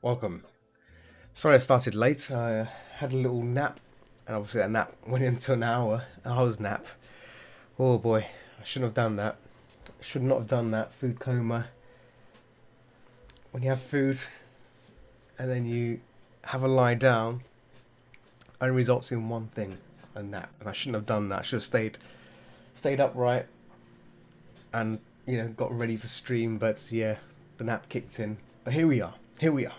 Welcome. Sorry I started late. I had a little nap, and obviously that nap went into an hour's nap. Oh boy, I shouldn't have done that. Should not have done that. Food coma. When you have food and then you have a lie down, only results in one thing: a nap. And I shouldn't have done that. I should have stayed upright and got ready for stream. But yeah, the nap kicked in. But here we are. Here we are.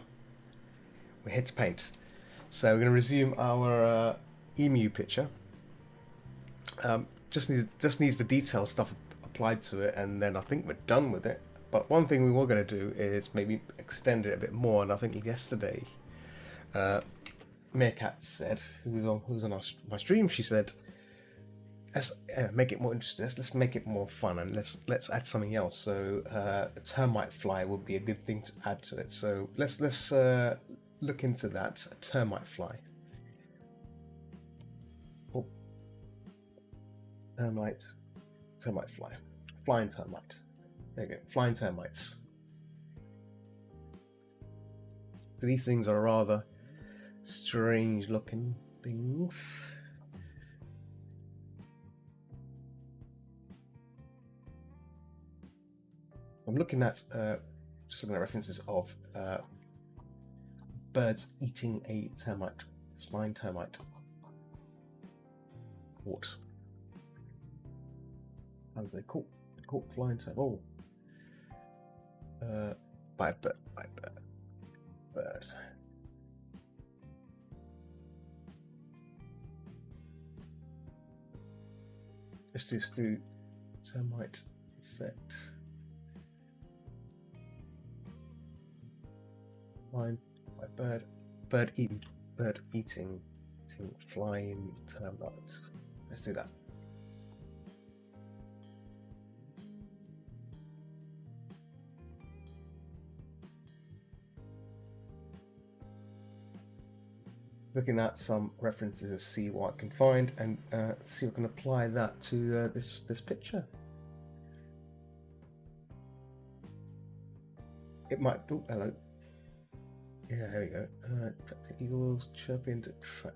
We're here to paint. So we're going to resume our emu picture. Just needs the detail stuff applied to it, and then I think we're done with it. But one thing we were going to do is maybe extend it a bit more. And I think yesterday, uh, Meerkat said, who was on my stream, she said, let's make it more interesting. Let's make it more fun, and let's add something else. So a termite fly would be a good thing to add to it. So let's look into that. A termite fly. Oh, termite fly. Flying termite. There you go. Flying termites. So these things are rather strange looking things. I'm looking at just looking at references of birds eating a termite, flying termite. Caught. How did they caught flying termite? Oh, by a bird. Bird. Let's do termite insect. Flying by bird eating flying termites. Let's do that. Looking at some references and see what I can find, and see if I can apply that to this picture. It might. Oh, hello. Yeah, there we go. Eagles chirping to trap.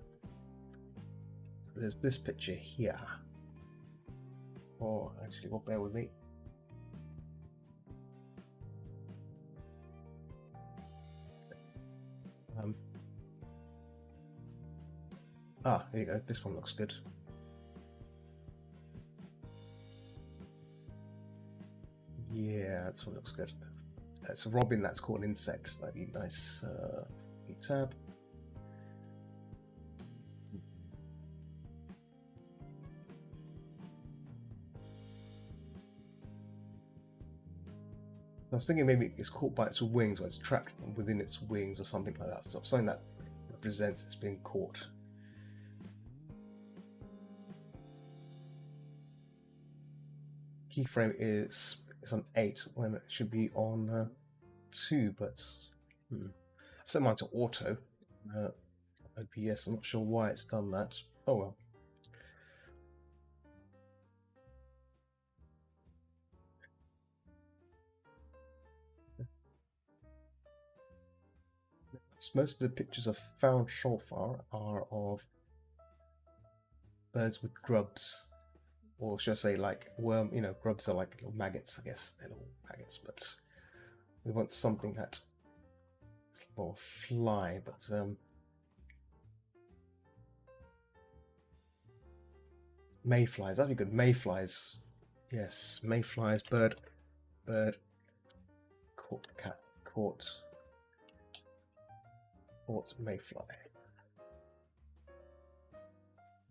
There's this picture here. Oh, actually, well, bear with me. Here you go. This one looks good. Yeah, this one looks good. It's a robin that's caught insects. That'd be nice. Tab. I was thinking maybe it's caught by its wings, or it's trapped within its wings, or something like that. So something that represents it's being caught. Keyframe is on 8 when it should be on 2, but I've set mine to auto. OBS, I'm not sure why it's done that. Oh well. Most of the pictures I've found so far are of birds with grubs, or should I say, like worm? Grubs are like little maggots. I guess they're little maggots, but we want something that, or fly, but mayflies. That'd be good. Mayflies. Yes, mayflies. Bird. Caught cat. Caught mayfly.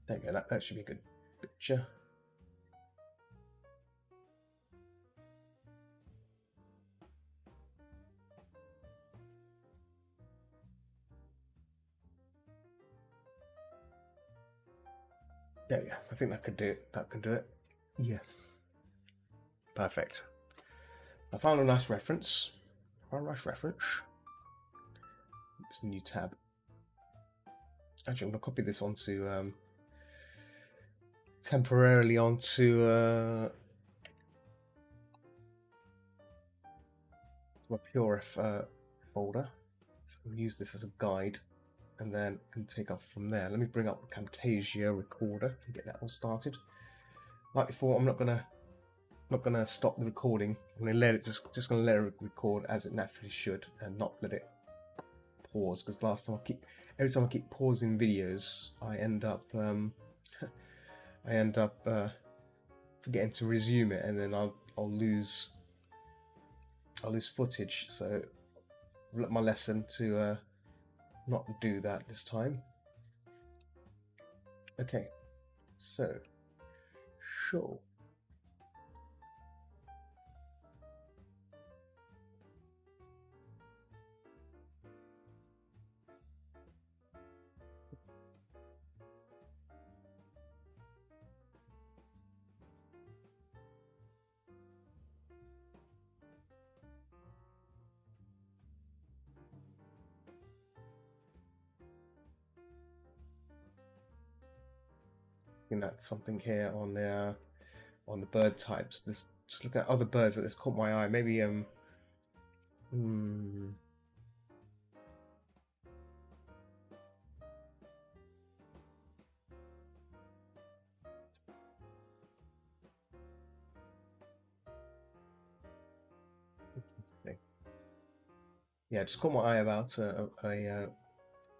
There you go. That should be a good picture. There we go. I think that could do it. That could do it. Yeah. Perfect. I found a nice reference. It's a new tab. Actually, I'm going to copy this onto temporarily onto my PureF folder. So I'll use this as a guide, and then I can take off from there. Let me bring up the Camtasia recorder and get that all started. Like before, I'm not gonna stop the recording. I'm gonna let it just gonna let it record as it naturally should, and not let it pause. Because every time I keep pausing videos, I end up forgetting to resume it, and then I'll lose footage. So my lesson to not do that this time. Okay, so sure. Looking at something here on the bird types. This, just look at other birds that has caught my eye. Maybe yeah, just caught my eye about a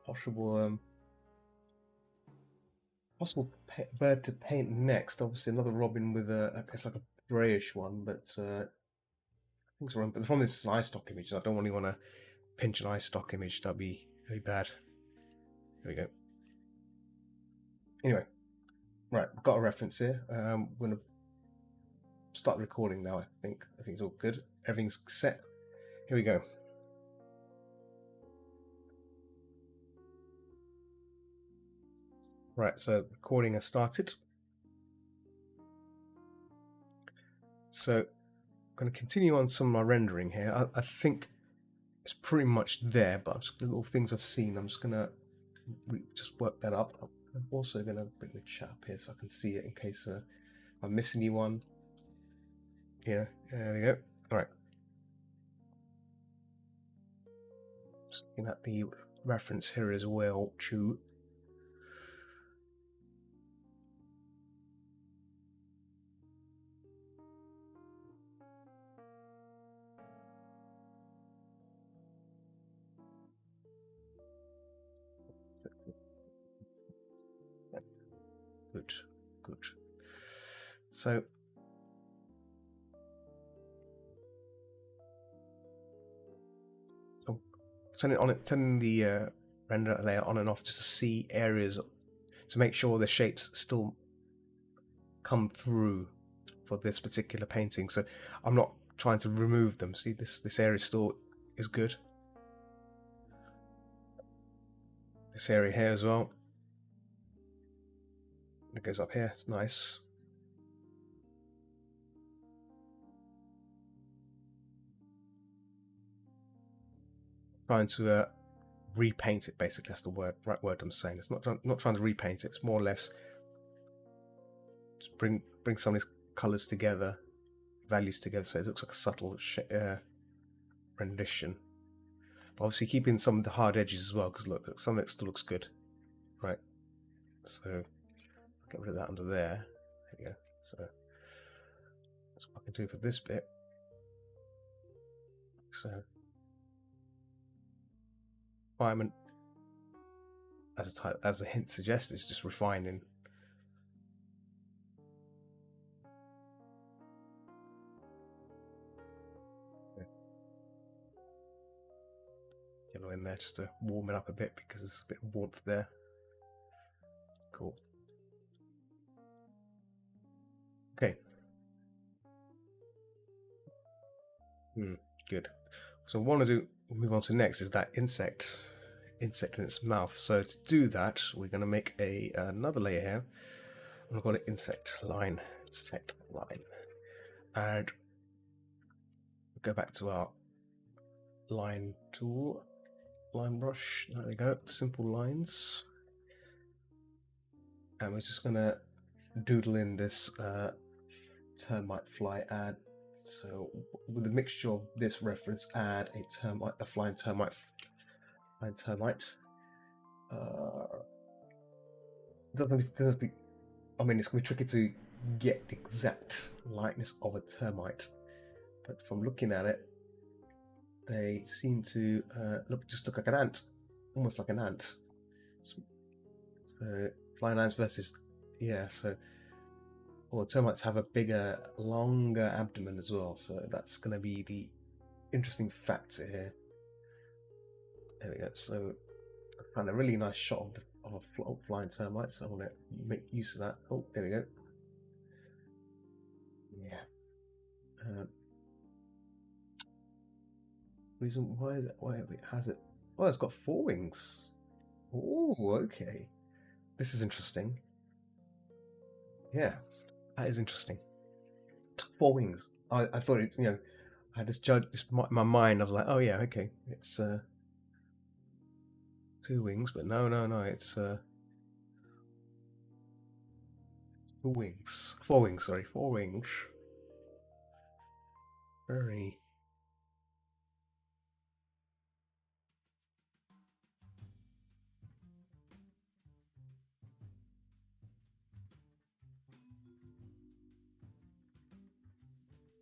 possible bird to paint next. Obviously, another robin with it's like a greyish one, but I think it's wrong. But the problem is it's an iStock image. I don't really want to pinch an iStock image. That'd be very bad. There we go. Anyway, right, I've got a reference here. I'm gonna start recording now. I think it's all good. Everything's set. Here we go. Right, so recording has started. So I'm going to continue on some of my rendering here. I think it's pretty much there, but the little things I've seen, I'm just going to just work that up. I'm also going to bring the chat up here so I can see it in case I miss anyone. Yeah, there we go. All right. Just looking at the reference here as well, too. Good. So turning the render layer on and off just to see areas to make sure the shapes still come through for this particular painting. So I'm not trying to remove them. See, this area still is good. This area here as well. It goes up here. It's nice. Trying to repaint it. Basically, that's the right word I'm saying. It's not trying to repaint it. It's more or less just bring some of these colors together, values together, so it looks like a subtle rendition. But obviously, keeping some of the hard edges as well, because look, some of it still looks good, right? So I'll get rid of that under there. There you go. So that's what I can do for this bit. So refinement, as the hint suggests, is just refining. Yellow in there just to warm it up a bit because there's a bit of warmth there. Cool. Okay. Good. So what I want to move on to next is that insect in its mouth. So to do that, we're going to make another layer here. I'm going to call it insect line, and go back to our line tool, line brush. There we go, simple lines, and we're just going to doodle in this termite fly ad So with a mixture of this reference and a termite, a flying termite, I mean, it's gonna be tricky to get the exact likeness of a termite, but from looking at it, they seem to look like an ant, almost like an ant. So, flying ants versus so. Well, termites have a bigger, longer abdomen as well, so that's going to be the interesting factor here. There we go. So I found a really nice shot of a flying termite, so I want to make use of that. Oh, there we go. Yeah. Reason why is it? Why it has it? Oh, it's got 4 wings. Oh, okay. This is interesting. Yeah, that is interesting. 4 wings. I thought it. I just judged my mind. I was like, oh yeah, okay, it's 2 wings, but no, it's 4 wings. 4 wings, sorry, 4 wings. Very.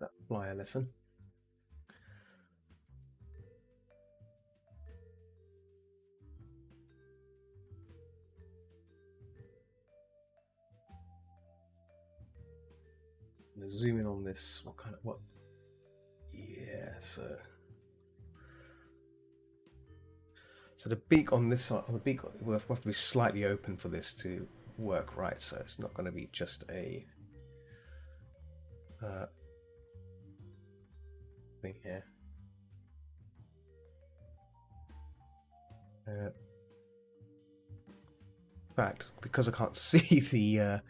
That flyer lesson. Zoom in on this. What? Yeah, so the beak on this side, the beak will have to be slightly open for this to work right. So it's not going to be just a thing here. In fact, because I can't see the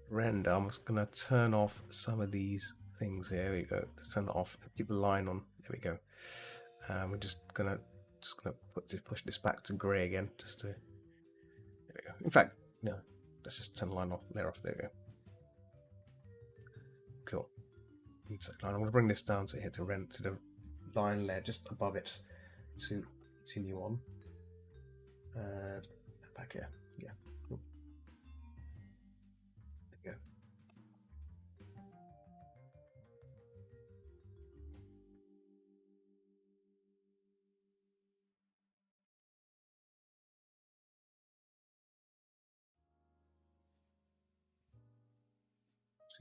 render, I'm just going to turn off some of these things here. There we go. Just turn it off. Keep the line on. There we go. We're just gonna push this back to grey again, just to. There we go. In fact, no. Let's just turn the line off. There off. There we go. Cool. I'm going to bring this down to hit to the line layer just above it to continue on. And back here. Yeah. Cool. There we go.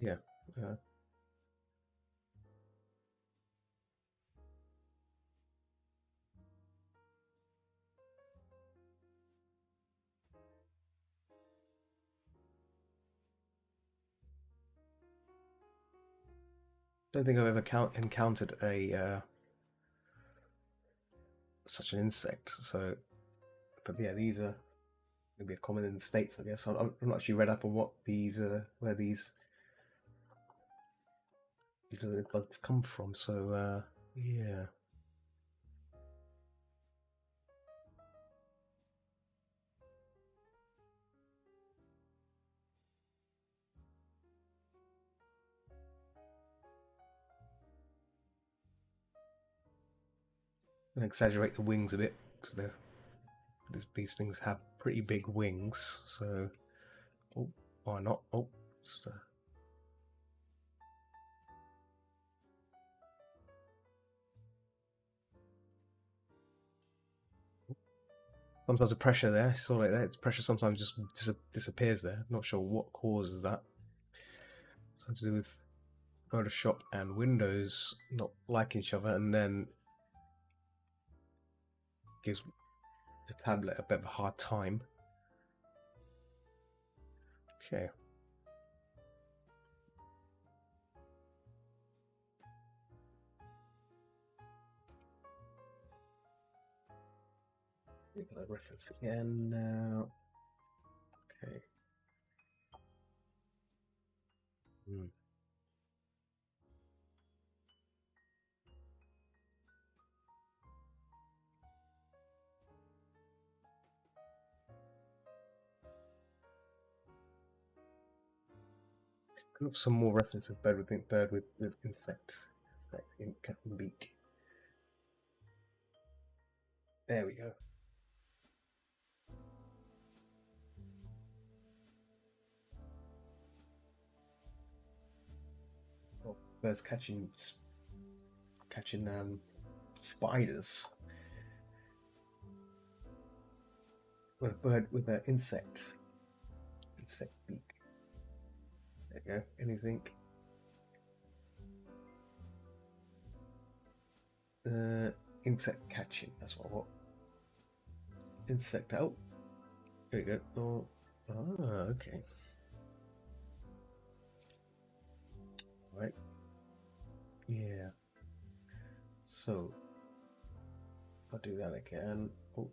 Yeah. Don't think I've ever encountered a such an insect. So, but yeah, these are maybe common in the States, I guess. I'm not actually read up on what where these little bugs come from. So yeah. And exaggerate the wings a bit because these things have pretty big wings. So, oh, why not? Oh, just, sometimes the pressure there, sort of like that. It's pressure sometimes just disappears there. Not sure what causes that. Something to do with Photoshop and Windows not liking each other, and then gives the tablet a bit of a hard time. Okay. We're gonna reference again now. Okay. Look for some more reference of bird with insect in beak. There we go. Oh, birds catching spiders. With a bird with an insect beak. There you go. Anything? Insect catching. That's what I want. Insect out. There you go. Oh, okay. Right. Yeah. So, I'll do that again. Oh.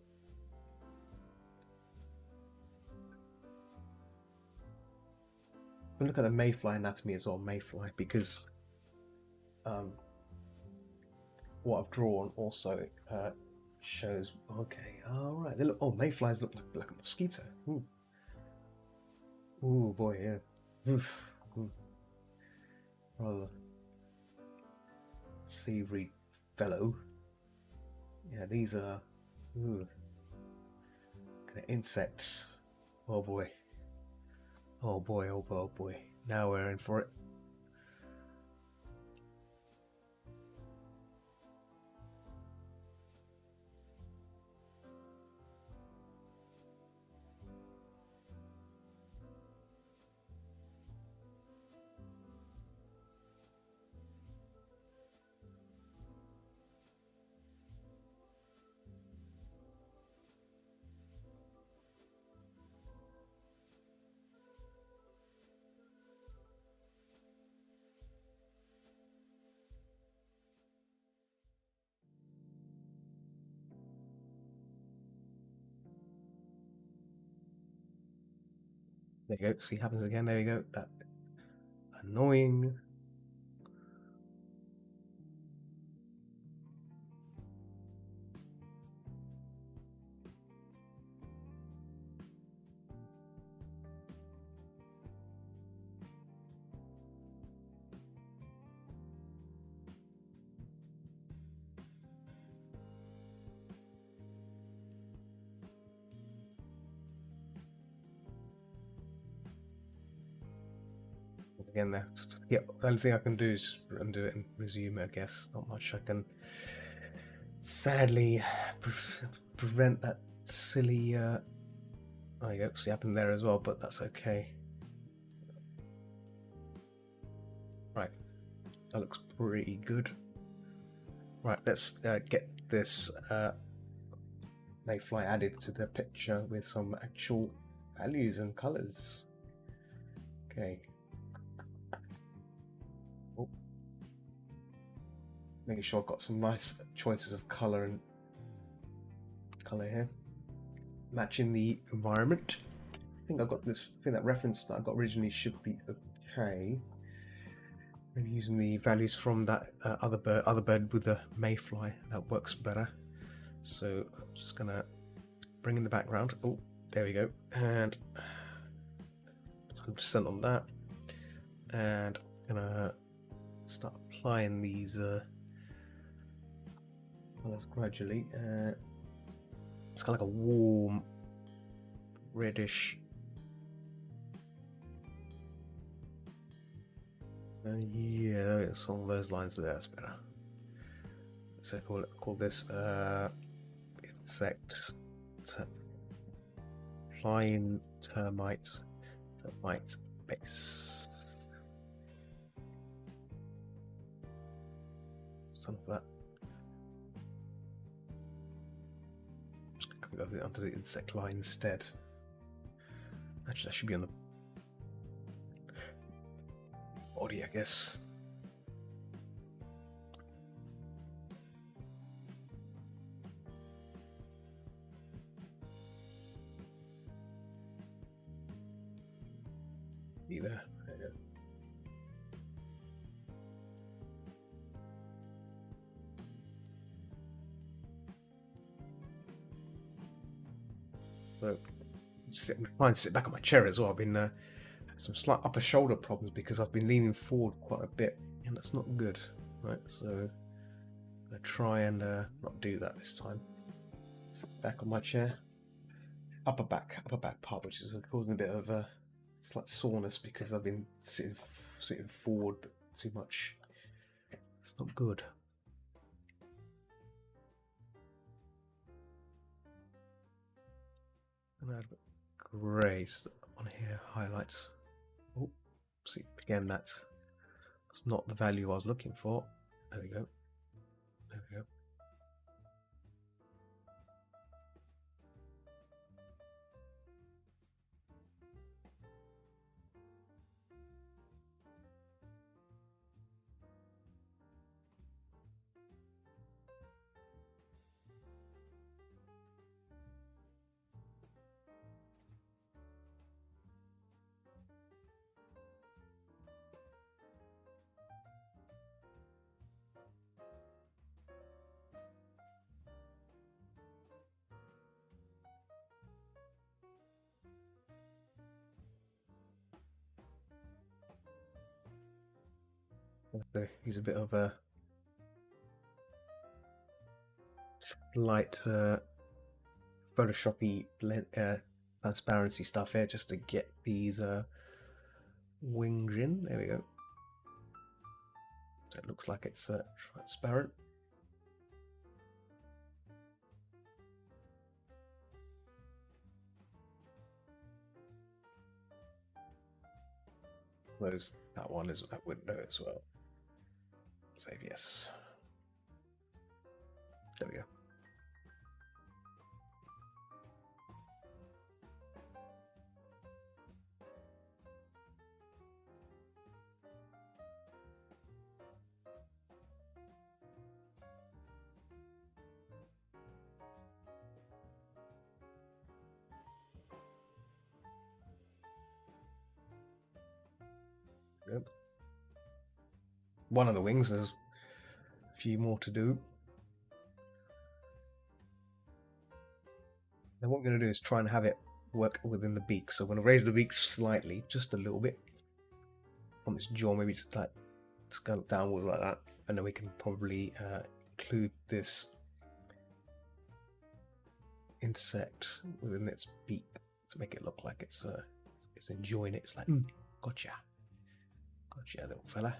Look at the mayfly anatomy as well, mayfly, because what I've drawn also shows. Okay, all right. They look. Oh, mayflies look like a mosquito. Ooh, ooh, boy, yeah. Oof. Ooh. Rather savory fellow. Yeah, these are ooh, kind of insects. Oh boy. Oh boy. Oh boy. Oh boy. Now we're in for it. There you go. See, happens again. There you go. That annoying. Again, there. Yeah, the only thing I can do is undo it and resume it, I guess. Not much I can sadly prevent that silly. Oh, you go. See, happened there as well, but that's okay. Right, that looks pretty good. Right, let's get this mayfly added to the picture with some actual values and colors. Okay. Oh. Making sure I've got some nice choices of color here, matching the environment. I think I've got this. I think that reference that I got originally should be okay. Maybe using the values from that other bird with the mayfly, that works better. So I'm just gonna bring in the background. Oh, there we go, and 100% on that, and I'm gonna start applying these colors gradually. It's kind of like a warm reddish. Yeah, it's along those lines there. That's better. So call this insect flying termite base. Something like that. Just gonna go under the insect line instead. Actually, that should be on the body, I guess. There. There you go. So, I'm trying to sit back on my chair as well. I've been some slight upper shoulder problems because I've been leaning forward quite a bit, and that's not good, right? So I'm gonna try and not do that this time. Sit back on my chair. Upper back part, which is causing a bit of slight soreness because I've been sitting forward too much. It's not good. And I have grey on here, highlights. Oh, see, again, that's not the value I was looking for. There we go. There we go. Use a bit of a light Photoshoppy transparency stuff here just to get these wings in. There we go. So it looks like it's transparent. Close that one is that window as well. Save yes. There we go. Yep. One of the wings, there's a few more to do. And what we're going to do is try and have it work within the beak. So I'm going to raise the beak slightly, just a little bit on its jaw, maybe just like go downwards like that, and then we can probably include this insect within its beak to make it look like it's enjoying it. It's like, gotcha, little fella.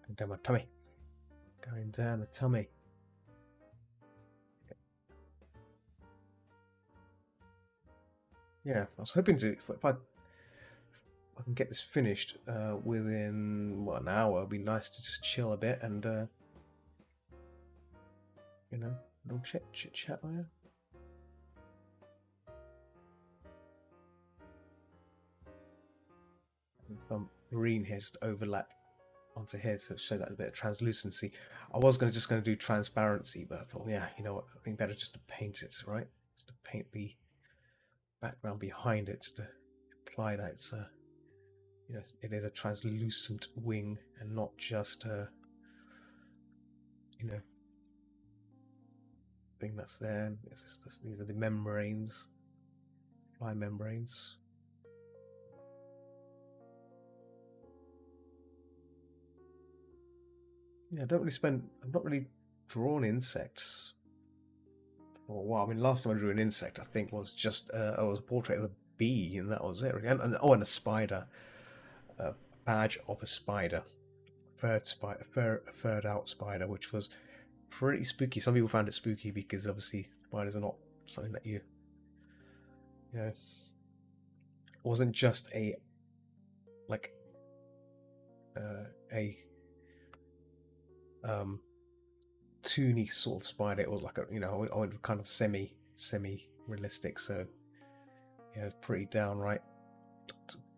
Going down my tummy. Going down the tummy. Yeah, I was hoping to, if I can get this finished within an hour, it'd be nice to just chill a bit and you know, a little chit chat there. Some green here just overlap onto here to show that a bit of translucency. I was just going to do transparency, but I thought, yeah, you know what, I think better just to paint it, right? Just to paint the background behind it, just to imply that it's you know, it is a translucent wing and not just you know, thing that's there. It's just these are the membranes, fly membranes. Yeah, I've not really drawn insects for a while. I mean, last time I drew an insect, I think was just was a portrait of a bee, and that was it. And a spider, a badge of a spider, furred out spider, which was pretty spooky. Some people found it spooky because obviously spiders are not something that you know. It wasn't just a toony sort of spider. It was like a, you know, I went kind of semi realistic. So yeah, it's pretty downright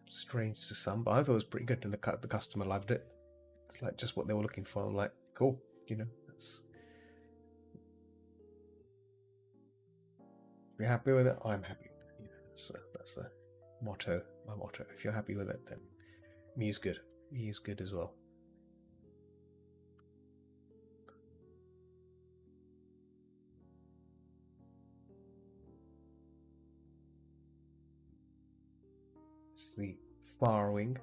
strange to some, but I thought it was pretty good, and the customer loved it. It's like just what they were looking for. I'm like, cool, you know, that's. If you're happy with it, I'm happy. You know, that's the motto. My motto. If you're happy with it, then me is good. Me is good as well. This is the far wing.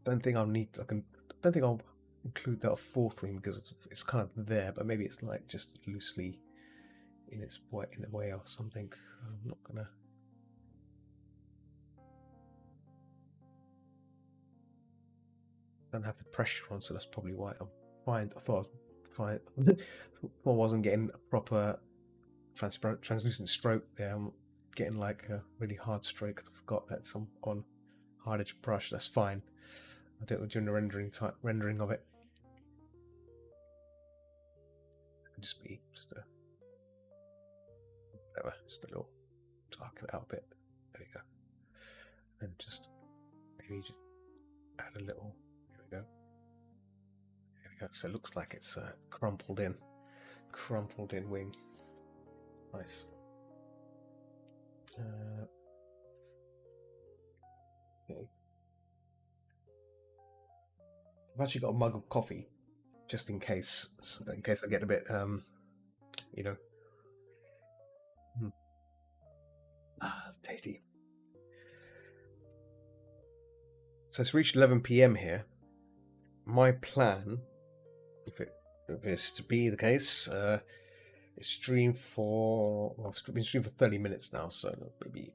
Don't think I'll need. Don't think I'll include that fourth wing because it's kind of there, but maybe it's like just loosely in its way, in the way or something. I'm not gonna. Don't have the pressure on, so that's probably why I'm fine. I thought I was fine. I wasn't getting a proper transparent, translucent stroke there. I'm getting like a really hard stroke. I forgot that's on hard edge brush. That's fine. I do it during the rendering of it. It could just be just a whatever, just a little darken it out a bit. There we go. And just maybe just add a little. Here we go. There we go. So it looks like it's crumpled in wing. Nice. Okay. I've actually got a mug of coffee, just in case I get a bit, you know. It's tasty. So it's reached 11 p.m. here. My plan, if it is to be the case, is stream for. Well, I've been streaming for 30 minutes now, so maybe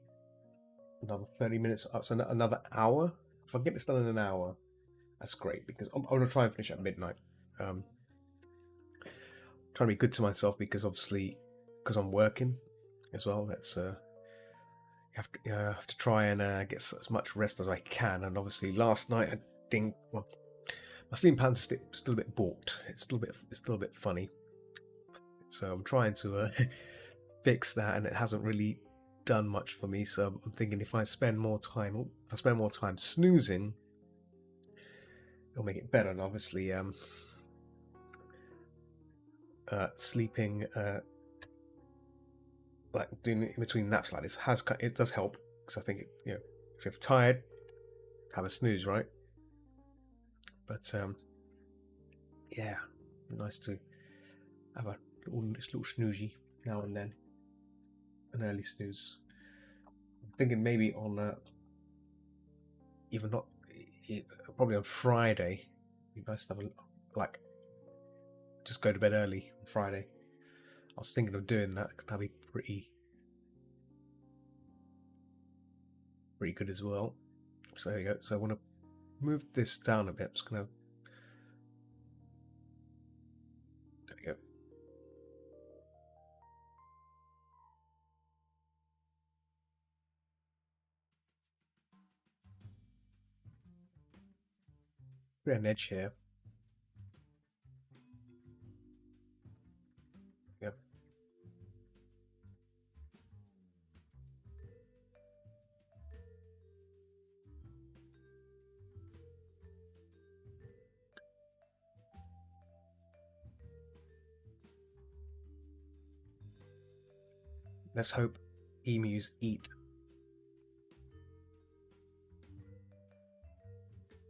another 30 minutes up, so another hour. If I get this done in an hour, that's great because I'm gonna try and finish at midnight. Trying to be good to myself because obviously, because I'm working as well. That's you have to try and get as much rest as I can. And obviously, last night I didn't. Well, my sleeping pattern's still a bit balked. It's still a bit funny. So I'm trying to fix that, and it hasn't really done much for me. So I'm thinking if I spend more time snoozing, it'll make it better. And obviously, sleeping, like doing it in between naps like this it does help because I think if you're tired, have a snooze, right? But yeah, nice to have a little snoozy now and then, an early snooze. I'm thinking maybe on even not probably on Friday. You guys have just go to bed early on Friday. I was thinking of doing that because that'd be pretty good as well. So there you go. So I want to move this down a bit. I'm just gonna. There we go. Create an edge here. Yep. Let's hope emus eat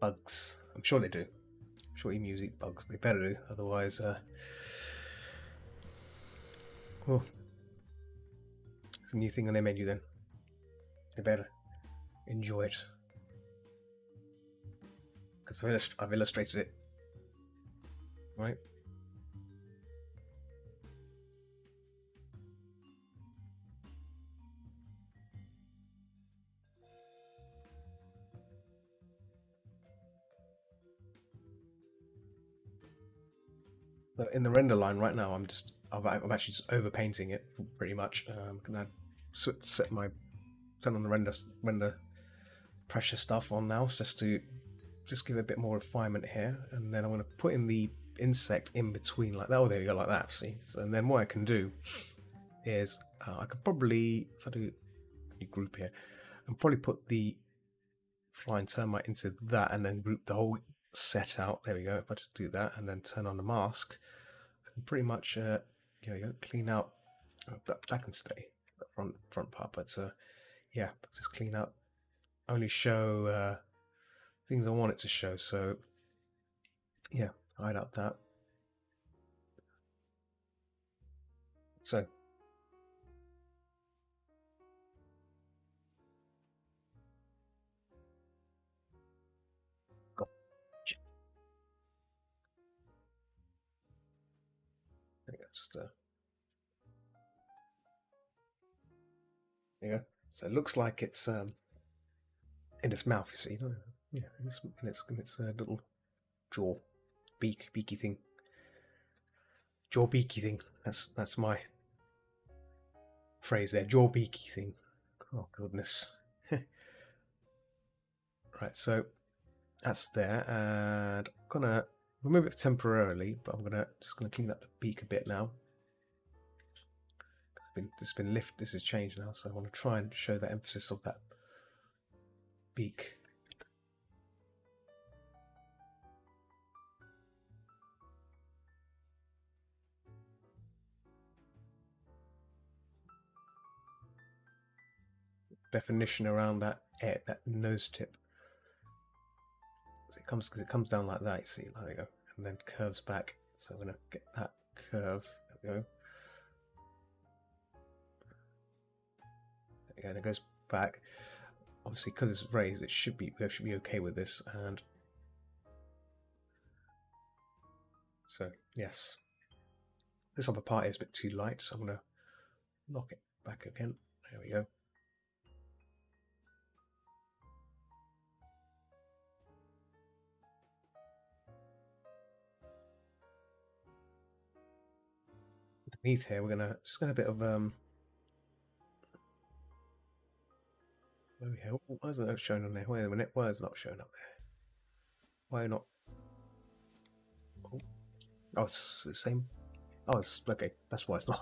bugs. I'm sure they do. I'm sure emus eat bugs. They better do. Otherwise, well, it's a new thing on their menu then. They better enjoy it. Because I've illustrated it. Right? So in the render line right now, I'm actually just overpainting it pretty much. I'm gonna turn on the render pressure stuff on now, just to give it a bit more refinement here, and then I'm gonna put in the insect in between like that. Oh, there you go, like that. See, so, and then what I can do is I could probably, if I do a new group here, and probably put the flying termite into that, and then group the whole set out. There we go. If I just do that and then turn on the mask, I can pretty much clean out. That can stay, the front part, but yeah, just clean up. Only show things I want it to show. So yeah, hide out that. So Just there you go. So it looks like it's in its mouth. You see, yeah, in its little jaw, beaky thing, jaw beaky thing. That's my phrase there, jaw beaky thing. Oh goodness. Right, so that's there, and I'm gonna remove it temporarily, but I'm just gonna clean up the beak a bit now. This has been lifted. This has changed now, so I want to try and show the emphasis of that beak. Definition around that nose tip. So it comes down like that. You see, there we go, and then curves back. So I'm gonna get that curve. There we go. There we go. And it goes back. Obviously, because it's raised, we should be okay with this. And so yes, this upper part is a bit too light, so I'm gonna knock it back again. There we go. Underneath here, we're just gonna a bit of why is it not showing on there? Wait a minute, why is it not showing up there? Why not? Oh, it's the same. Oh, it's okay. That's why it's not.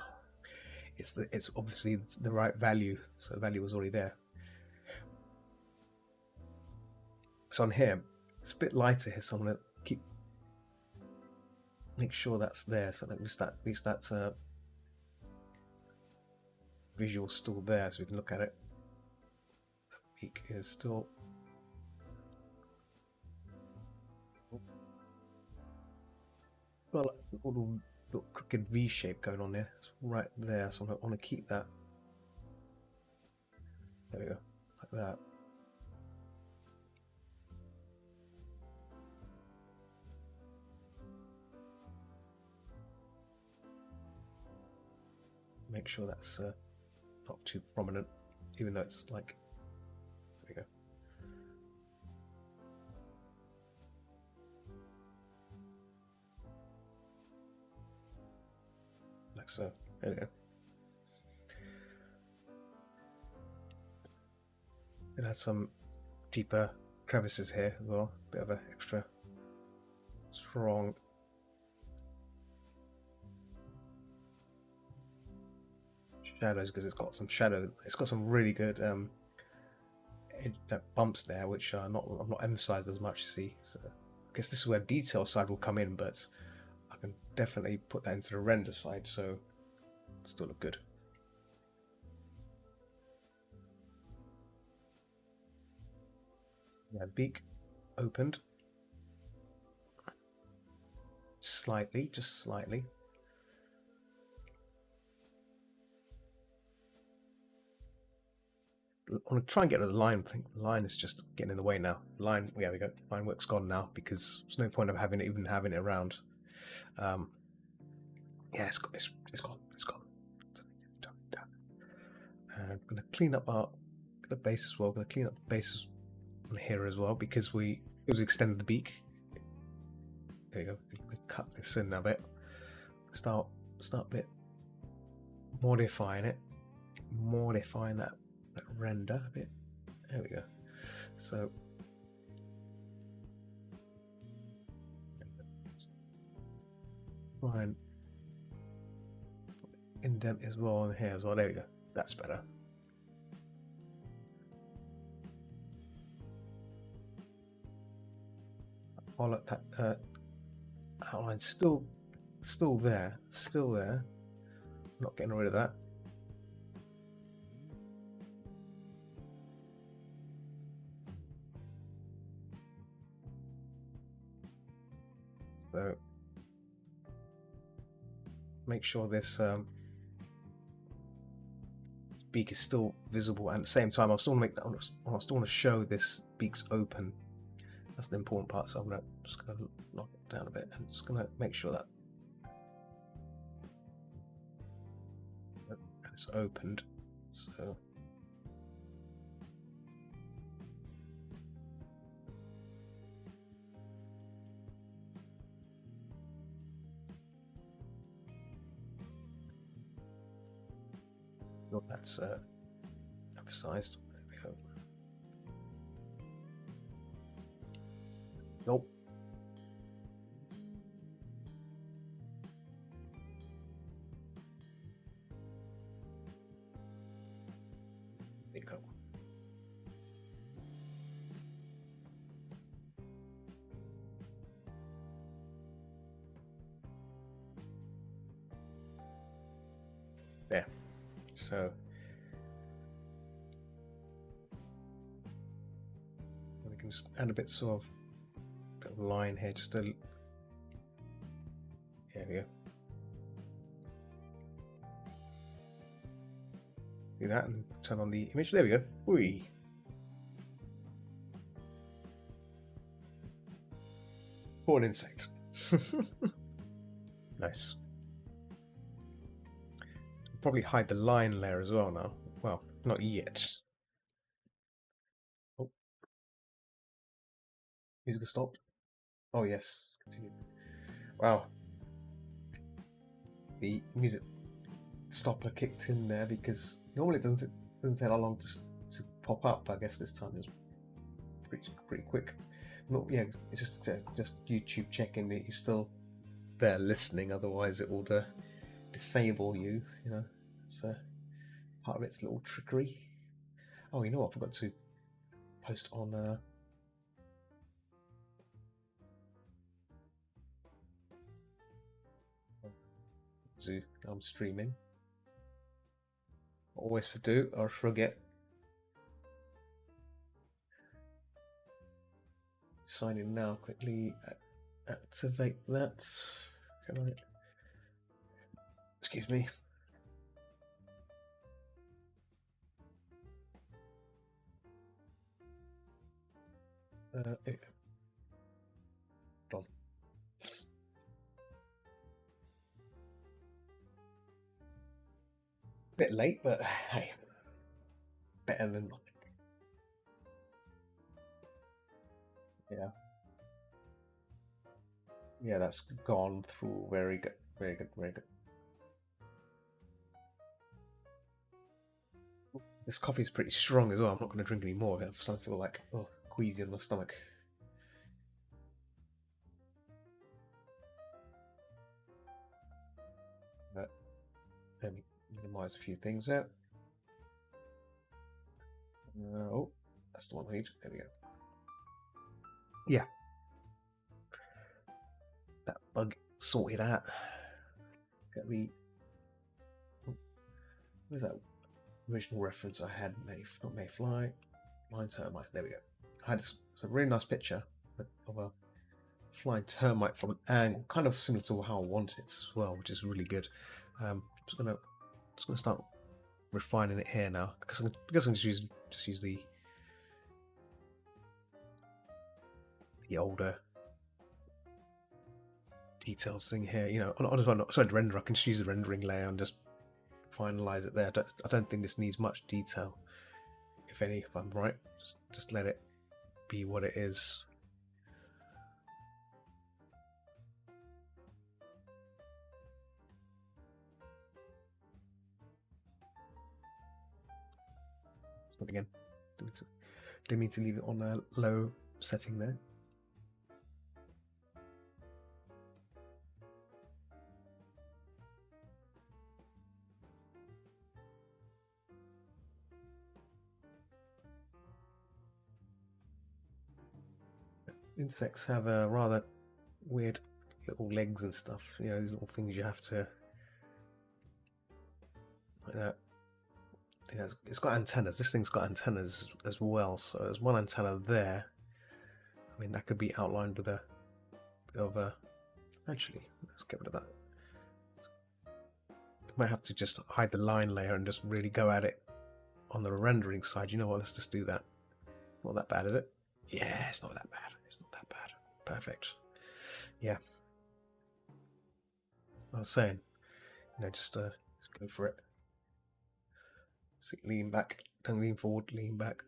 It's obviously the right value, so the value was already there. So on here, it's a bit lighter here, so I'm gonna make sure that's there, so at least that visual still there, so we can look at it. The peak is still. Well, a little crooked V shape going on there. It's right there, so I want to keep that. There we go, like that. Make sure that's not too prominent, even though it's like. There we go. Like so. There we go. It has some deeper crevices here as well. Bit of an extra strong shadows because it's got some shadow. It's got some really good bumps there, which are not emphasized as much. You see, so I guess this is where detail side will come in, but I can definitely put that into the render side, so it still look good. Yeah, beak opened slightly, just slightly. I want to try and get to the line. I think the line is just getting in the way now. Line, yeah, we go. Line work's gone now because there's no point of even having it around. Yeah, it's gone. It's gone. I'm going to clean up the base as well. I'm going to clean up the bases on here as well because it was extended the beak. There you go. We cut this in a bit. Start a bit modifying that render a bit. There we go. So try and indent as well on here as well. There we go. That's better. I'll let that outline still there. Not getting rid of that. So make sure this beak is still visible, and at the same time I still want to show this beak's open. That's the important part, so I'm just going to lock it down a bit and just going to make sure that it's opened. So that's emphasized. There we go. Nope. Bingo. There. So we can just add a bit of line here, just a. There we go. Do that and turn on the image. There we go. Whee. Or an insect. Nice. Probably hide the line layer as well now. Well, not yet. Oh. Music stopped. Oh yes. Continue. Wow. The music stopper kicked in there because normally it doesn't take that long to pop up. I guess this time it was pretty quick. No, yeah, it's just YouTube checking that you're still there listening. Otherwise, it will disable you. You know, it's part of its little trickery. Oh, you know what? I forgot to post on. I'm streaming. Always do or forget. Sign in now. Quickly activate that. Come on. Excuse me. Done. Bit late, but hey, better than nothing. Yeah. Yeah, that's gone through. Very good. Very good. Very good. This coffee is pretty strong as well. I'm not going to drink any more of it. I'm starting to feel like queasy in my stomach. Let me minimize a few things there. Oh, that's the one we need. There we go. Yeah. That bug sorted out. Get the. Where's that original reference I had? Not Mayfly. Flying termites. There we go. I had a really nice picture of a flying termite from an angle, kind of similar to how I want it as well, which is really good. Just gonna start refining it here now. I guess I'm just use the older details thing here. You know, sorry, the render. I can just use the rendering layer and just finalize it there. I don't think this needs much detail, if any. If I'm right, just let it be what it is. Again, didn't mean to leave it on a low setting there. Insects have a rather weird little legs and stuff. You know, these little things you have to. It's got antennas. This thing's got antennas as well. So there's one antenna there. I mean, that could be outlined with a bit of a. Actually, let's get rid of that. Might have to just hide the line layer and just really go at it on the rendering side. You know what? Let's just do that. It's not that bad, is it? Yeah, it's not that bad. It's not that bad. Perfect. Yeah. I was saying, you know, just go for it. Lean back. Don't lean forward. Lean back.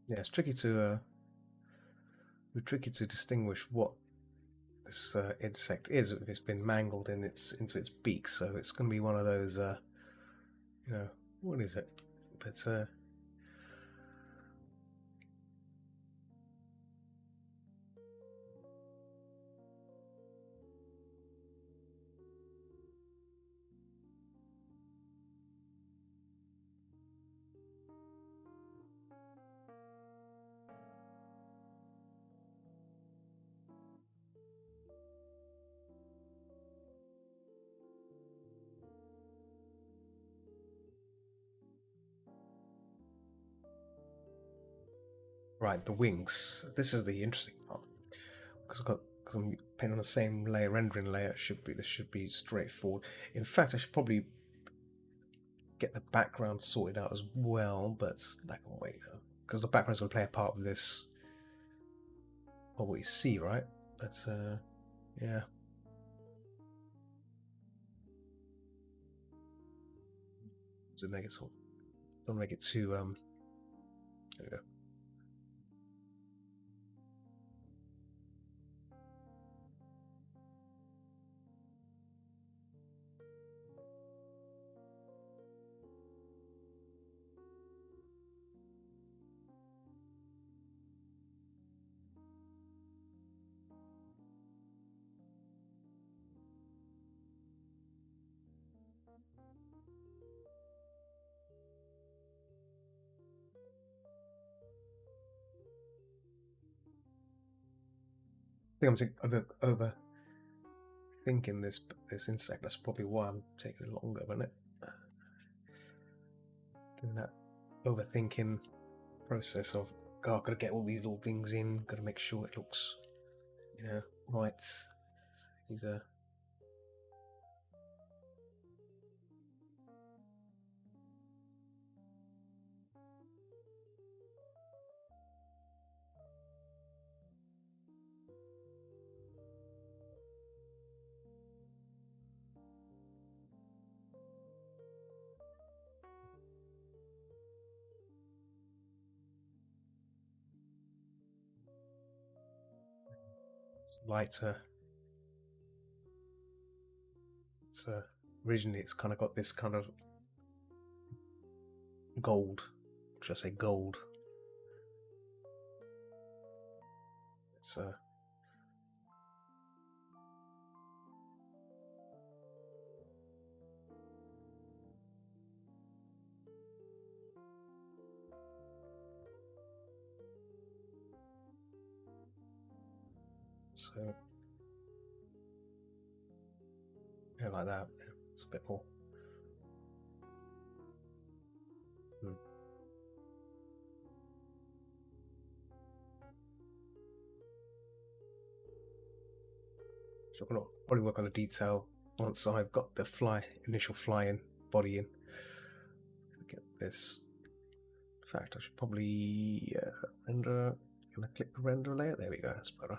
Yeah, it's tricky to distinguish what this insect is if it's been mangled in into its beak. So it's going to be one of those, what is it? But right, the wings. This is the interesting part because I'm painting on the same layer, rendering layer. This should be straightforward. In fact, I should probably get the background sorted out as well, but that can wait because the background's going to play a part of this, what we see, right? That's yeah. Does it make it so? Don't make it too there we go. I think I'm overthinking this insect. That's probably why I'm taking longer, isn't it? Doing that overthinking process of, God, gotta get all these little things in, gotta make sure it looks, right. These are lighter. It's originally it's kind of got this kind of gold. Should I say gold? It's so yeah, like that. Yeah, it's a bit more. So I'm gonna probably work on the detail once I've got the initial fly-in body in. Get this. In fact, I should probably render. Can I click the render layer? There we go. That's better.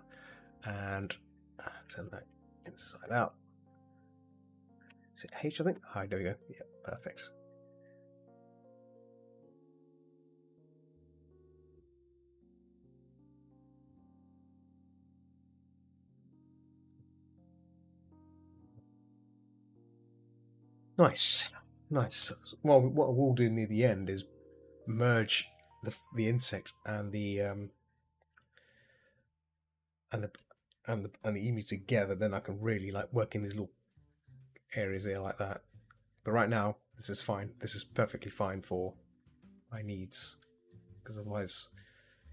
And turn that inside out. Is it H? I think. Hi. There we go. Yeah. Perfect. Nice. Nice. Well, what we'll do near the end is merge the insect and the emu together. Then I can really like work in these little areas here like that. But right now, this is fine. This is perfectly fine for my needs, because otherwise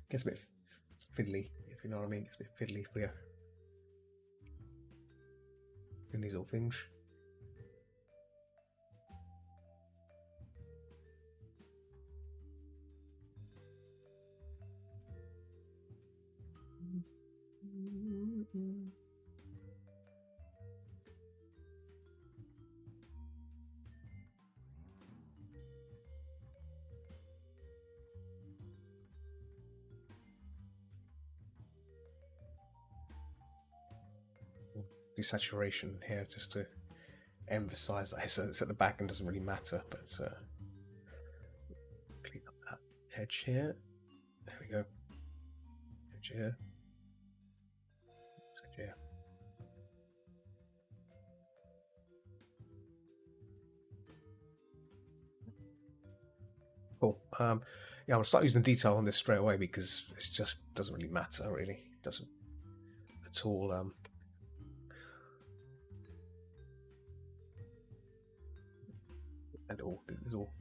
it gets a bit fiddly, if you know what I mean. It gets a bit fiddly for you doing these little things. Desaturation here just to emphasize that it's at the back and doesn't really matter, but clean up that edge here. There we go. Edge here. Edge here. Cool. Yeah, I'll start using detail on this straight away because it just doesn't really matter, really. It doesn't at all. At all. At all.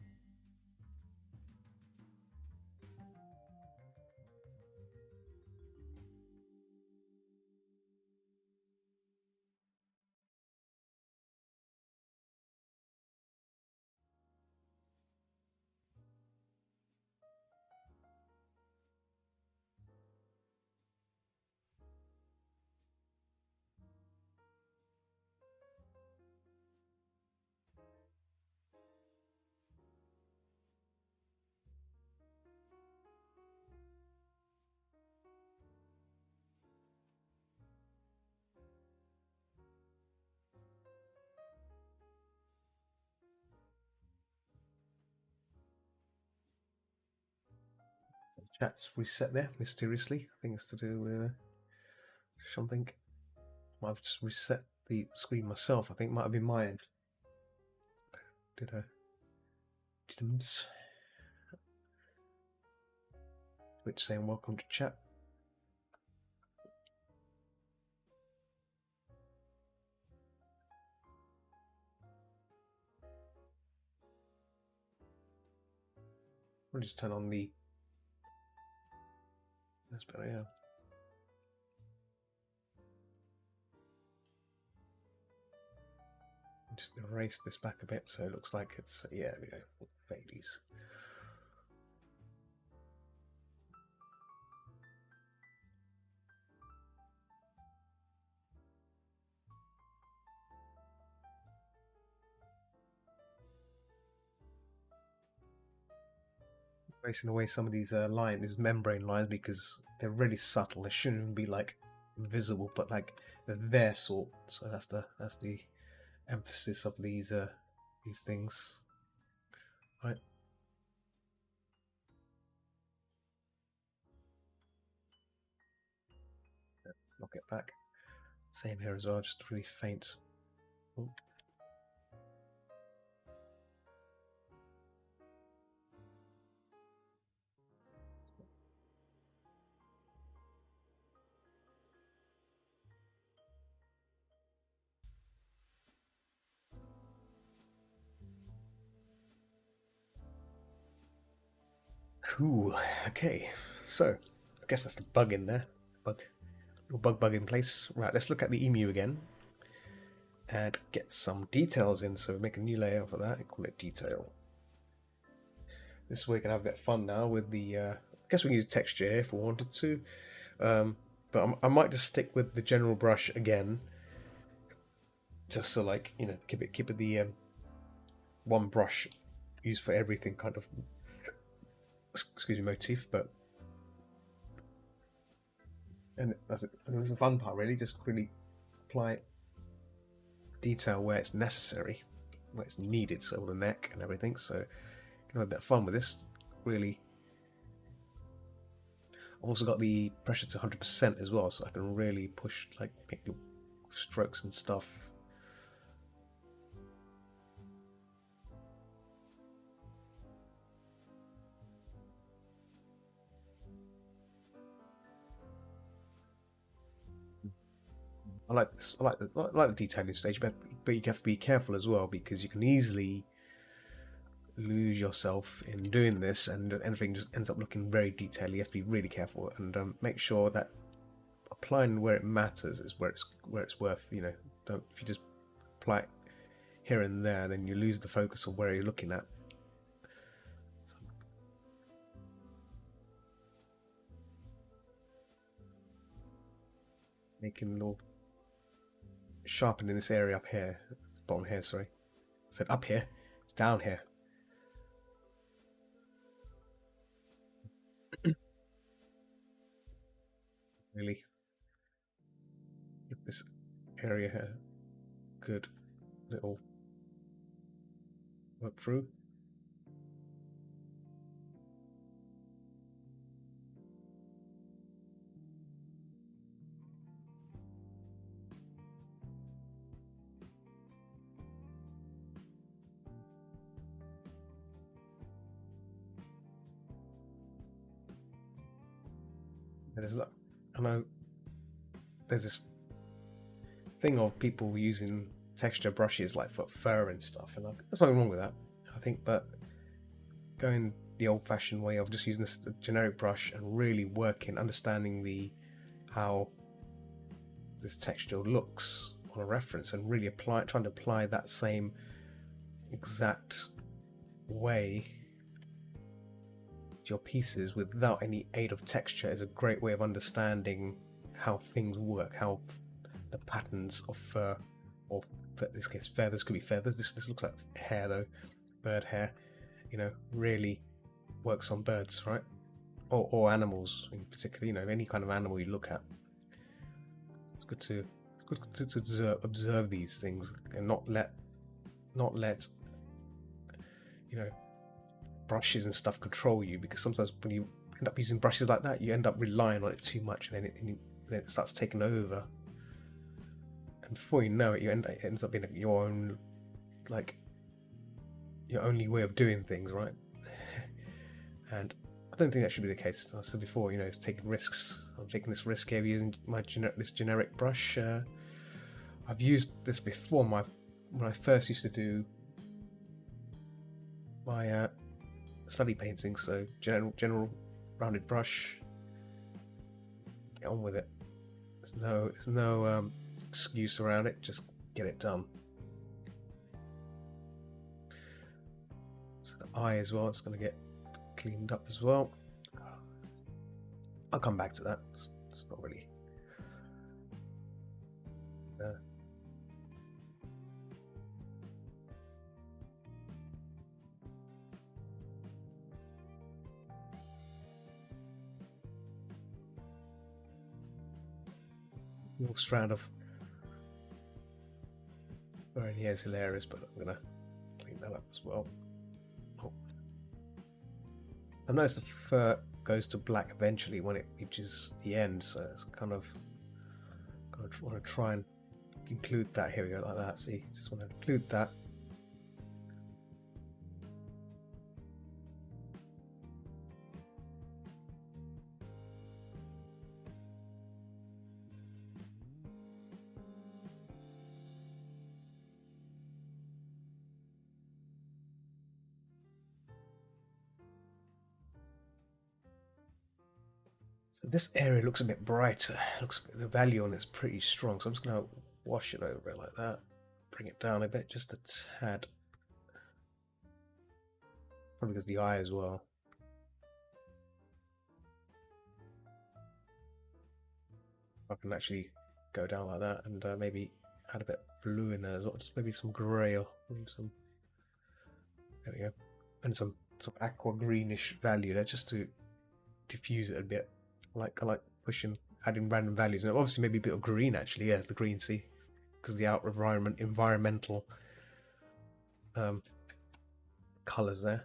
Chat's reset there mysteriously. I think it's to do with something. I've just reset the screen myself. I think it might have been my end. Did a which saying welcome to chat. We'll just turn on the. That's better, yeah. Just erase this back a bit so it looks like it's. Yeah, we go. Fadies. Tracing away some of these lines, membrane lines, because they're really subtle. They shouldn't be like invisible, but like they're their sort. So that's the emphasis of these things, right? Knock it back. Same here as well, just really faint. Ooh. Cool. Okay, so I guess that's the bug in there. Little bug in place. Right, let's look at the emu again and get some details in. So make a new layer for that and call it detail. This way we can have a bit of fun now with the. I guess we can use texture if we wanted to, but I might just stick with the general brush again, just so like keep it the one brush used for everything kind of. Excuse me, motif, but and that's the fun part really. Just really apply detail where it's necessary, where it's needed, so the neck and everything. So you can have a bit of fun with this. Really, I've also got the pressure to 100% as well, so I can really push, like make strokes and stuff. I like this. I like the detailing stage, but you have to be careful as well because you can easily lose yourself in doing this, and everything just ends up looking very detailed. You have to be really careful and make sure that applying where it matters is where it's worth. Don't if you just apply it here and there, then you lose the focus of where you're looking at. making a little sharpening this area up here, bottom here. Sorry, I said up here. It's down here. Really, give this area here good little work through. I know there's this thing of people using texture brushes like for fur and stuff, and there's nothing wrong with that, I think. But going the old-fashioned way of just using this generic brush and really working, understanding how this texture looks on a reference, and really trying to apply that same exact way to your pieces without any aid of texture is a great way of understanding how things work, how the patterns of fur, or in this case feathers, could be feathers. This looks like hair though, bird hair. Really works on birds, right? Or animals in particular. Any kind of animal you look at. It's good to observe these things and not let brushes and stuff control you, because sometimes when you end up using brushes like that, you end up relying on it too much, and then it starts taking over. And before you know it, it ends up being your own, like, your only way of doing things, right? And I don't think that should be the case. As I said before, it's taking risks. I'm taking this risk here using this generic brush. I've used this before when I first used to do my study painting. So general rounded brush. Get on with it. There's no excuse around it. Just get it done. So the eye as well, it's going to get cleaned up as well. I'll come back to that. It's not really little strand of fur in here is hilarious, but I'm gonna clean that up as well. I've noticed the fur goes to black eventually when it reaches the end, so it's kind of want to try and include that. Here we go, like that. See, just want to include that. So this area looks a bit brighter. The value on it's pretty strong. So I'm just going to wash it over it like that. Bring it down a bit, just a tad. Probably because the eye as well. I can actually go down like that and maybe add a bit of blue in there as well. Just maybe some grey or maybe some. There we go. And some aqua greenish value there, just to diffuse it a bit. I like adding random values, and obviously maybe a bit of green actually. Yeah, it's the green, see, because the outer environmental colors there.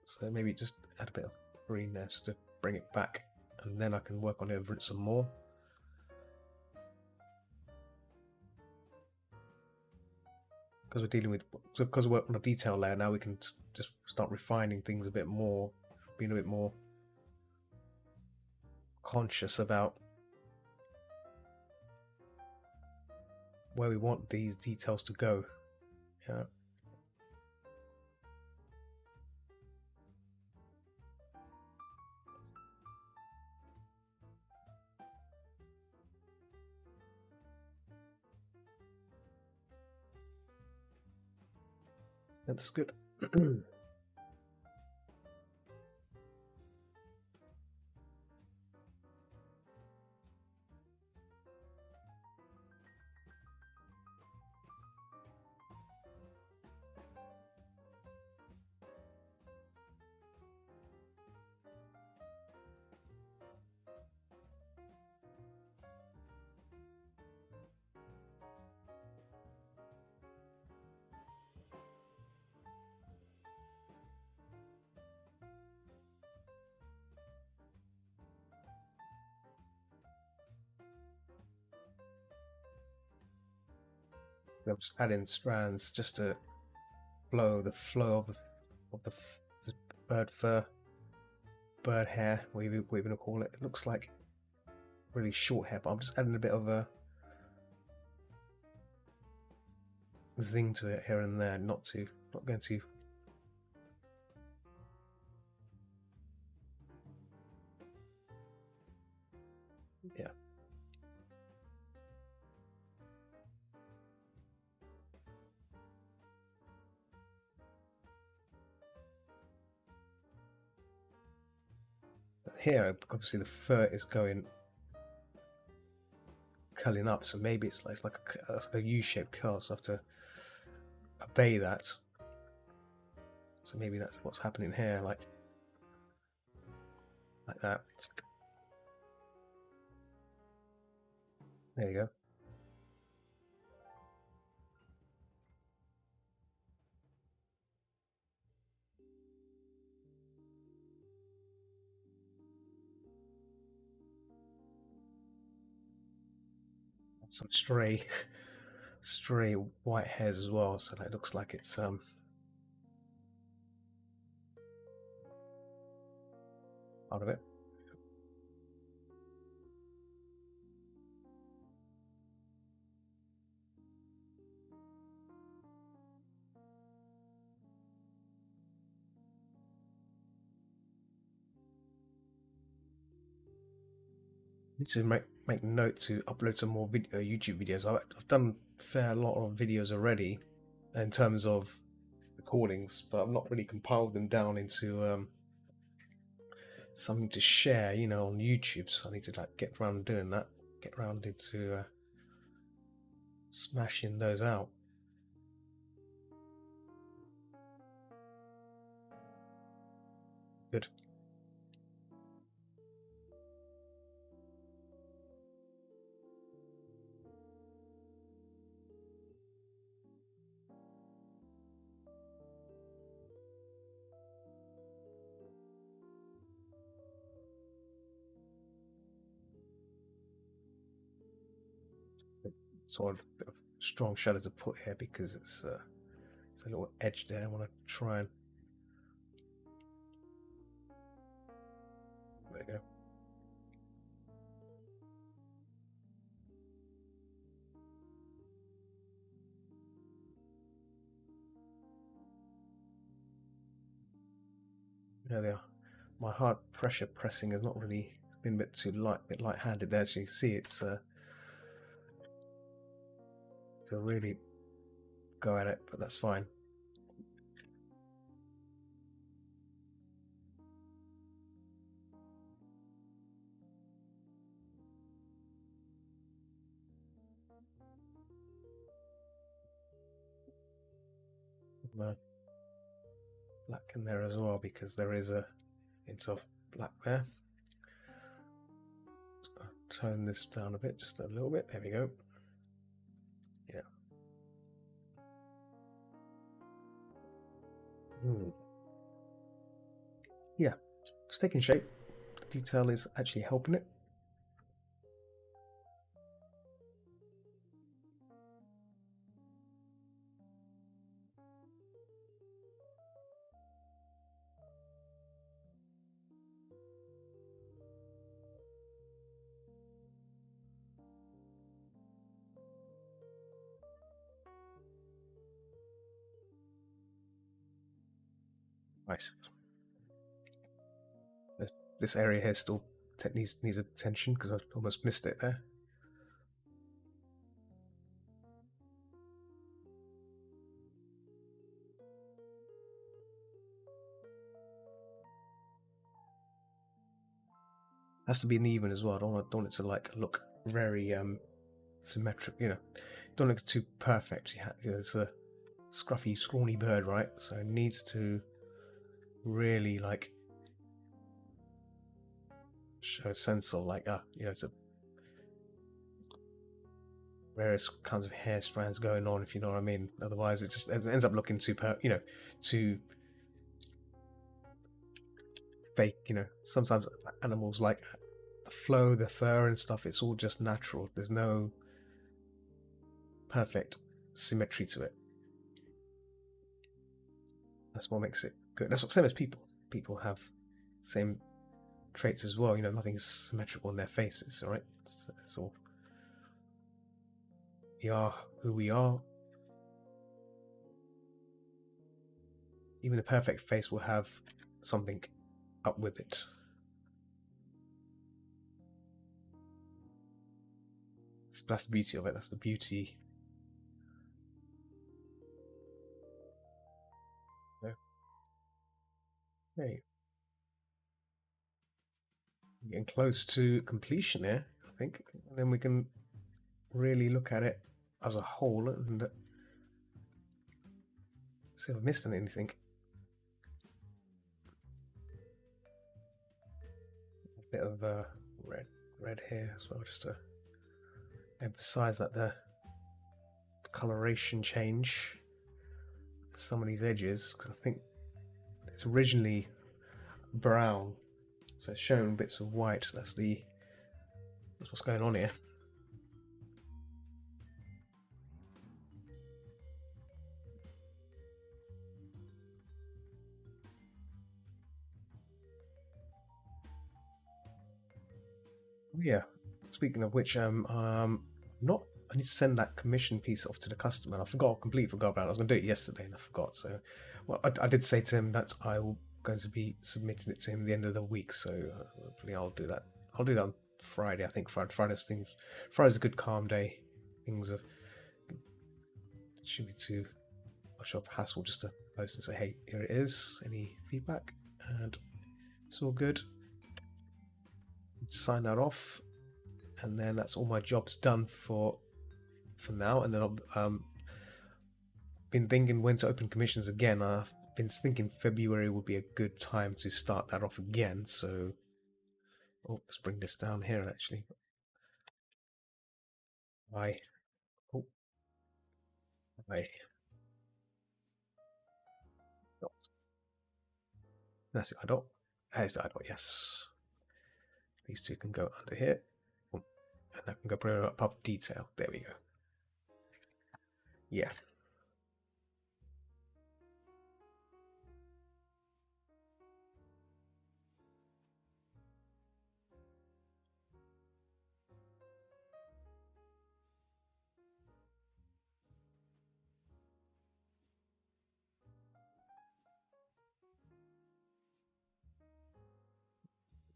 So maybe just add a bit of green there just to bring it back, and then I can work on it some more. Because we're on a detail layer now, we can just start refining things a bit more, being a bit more conscious about where we want these details to go. Yeah. That's good. I'm just adding strands just to blow the flow of the bird fur, bird hair, whatever we're going to call it. It looks like really short hair, but I'm just adding a bit of a zing to it here and there, not going to. Yeah. Here, obviously, the fur is going curling up, so maybe it's like a U-shaped curl, so I have to obey that. So maybe that's what's happening here, like that. There you go. Some stray white hairs as well, so that looks like it's out of it. Need to make note to upload some more YouTube videos. I've done a fair lot of videos already in terms of recordings, but I've not really compiled them down into something to share, you know, on YouTube. So I need to like get around doing that, get around into smashing those out. Good. Sort of a bit of strong shadow to put here because it's a little edge there. I want to try and there you go. There they are. My hard pressure pressing has not really been a bit too light-handed there. As you can see, it's to really go at it, but that's fine. Black in there as well because there is a hint of black there. Tone this down a bit, just a little bit. There we go. Yeah. Yeah, it's taking shape. The detail is actually helping it. Nice. This area here still needs attention because I almost missed it there. Has to be uneven as well. I don't want it to like look very symmetric. You know, don't look too perfect. You know, it's a scruffy, scrawny bird, right? So it needs to really like show a sense of like you know, it's a various kinds of hair strands going on, if you know what I mean. Otherwise, it ends up looking too too fake. You know, sometimes animals like the flow, the fur and stuff. It's all just natural. There's no perfect symmetry to it. That's what makes it good. That's what same as people. People have same traits as well. You know, nothing's symmetrical in their faces. All right, it's all. We are who we are. Even the perfect face will have something up with it. That's the beauty of it. That's the beauty. Okay. Getting close to completion here, I think. And then we can really look at it as a whole and see if I've missed anything. A bit of red here as well, just to emphasize that the coloration change some of these edges, because I think it's originally brown, so it's showing bits of white. So that's what's going on here. Oh, yeah. Speaking of which, not. I need to send that commission piece off to the customer. I completely forgot about it. I was going to do it yesterday and I forgot. So, well, I did say to him that I will going to be submitting it to him at the end of the week. So hopefully I'll do that. I'll do that on Friday. I think Friday's a good calm day. Things are shouldn't be too much of a hassle just to post and say, hey, here it is. Any feedback? And it's all good. Sign that off, and then that's all my jobs done for now. And then I've been thinking when to open commissions again. I've been thinking February would be a good time to start that off again. So, let's bring this down here actually. Bye. Oh, bye. That's the idle. There's the idle. Yes. These two can go under here, and that can go above detail. There we go. Yeah.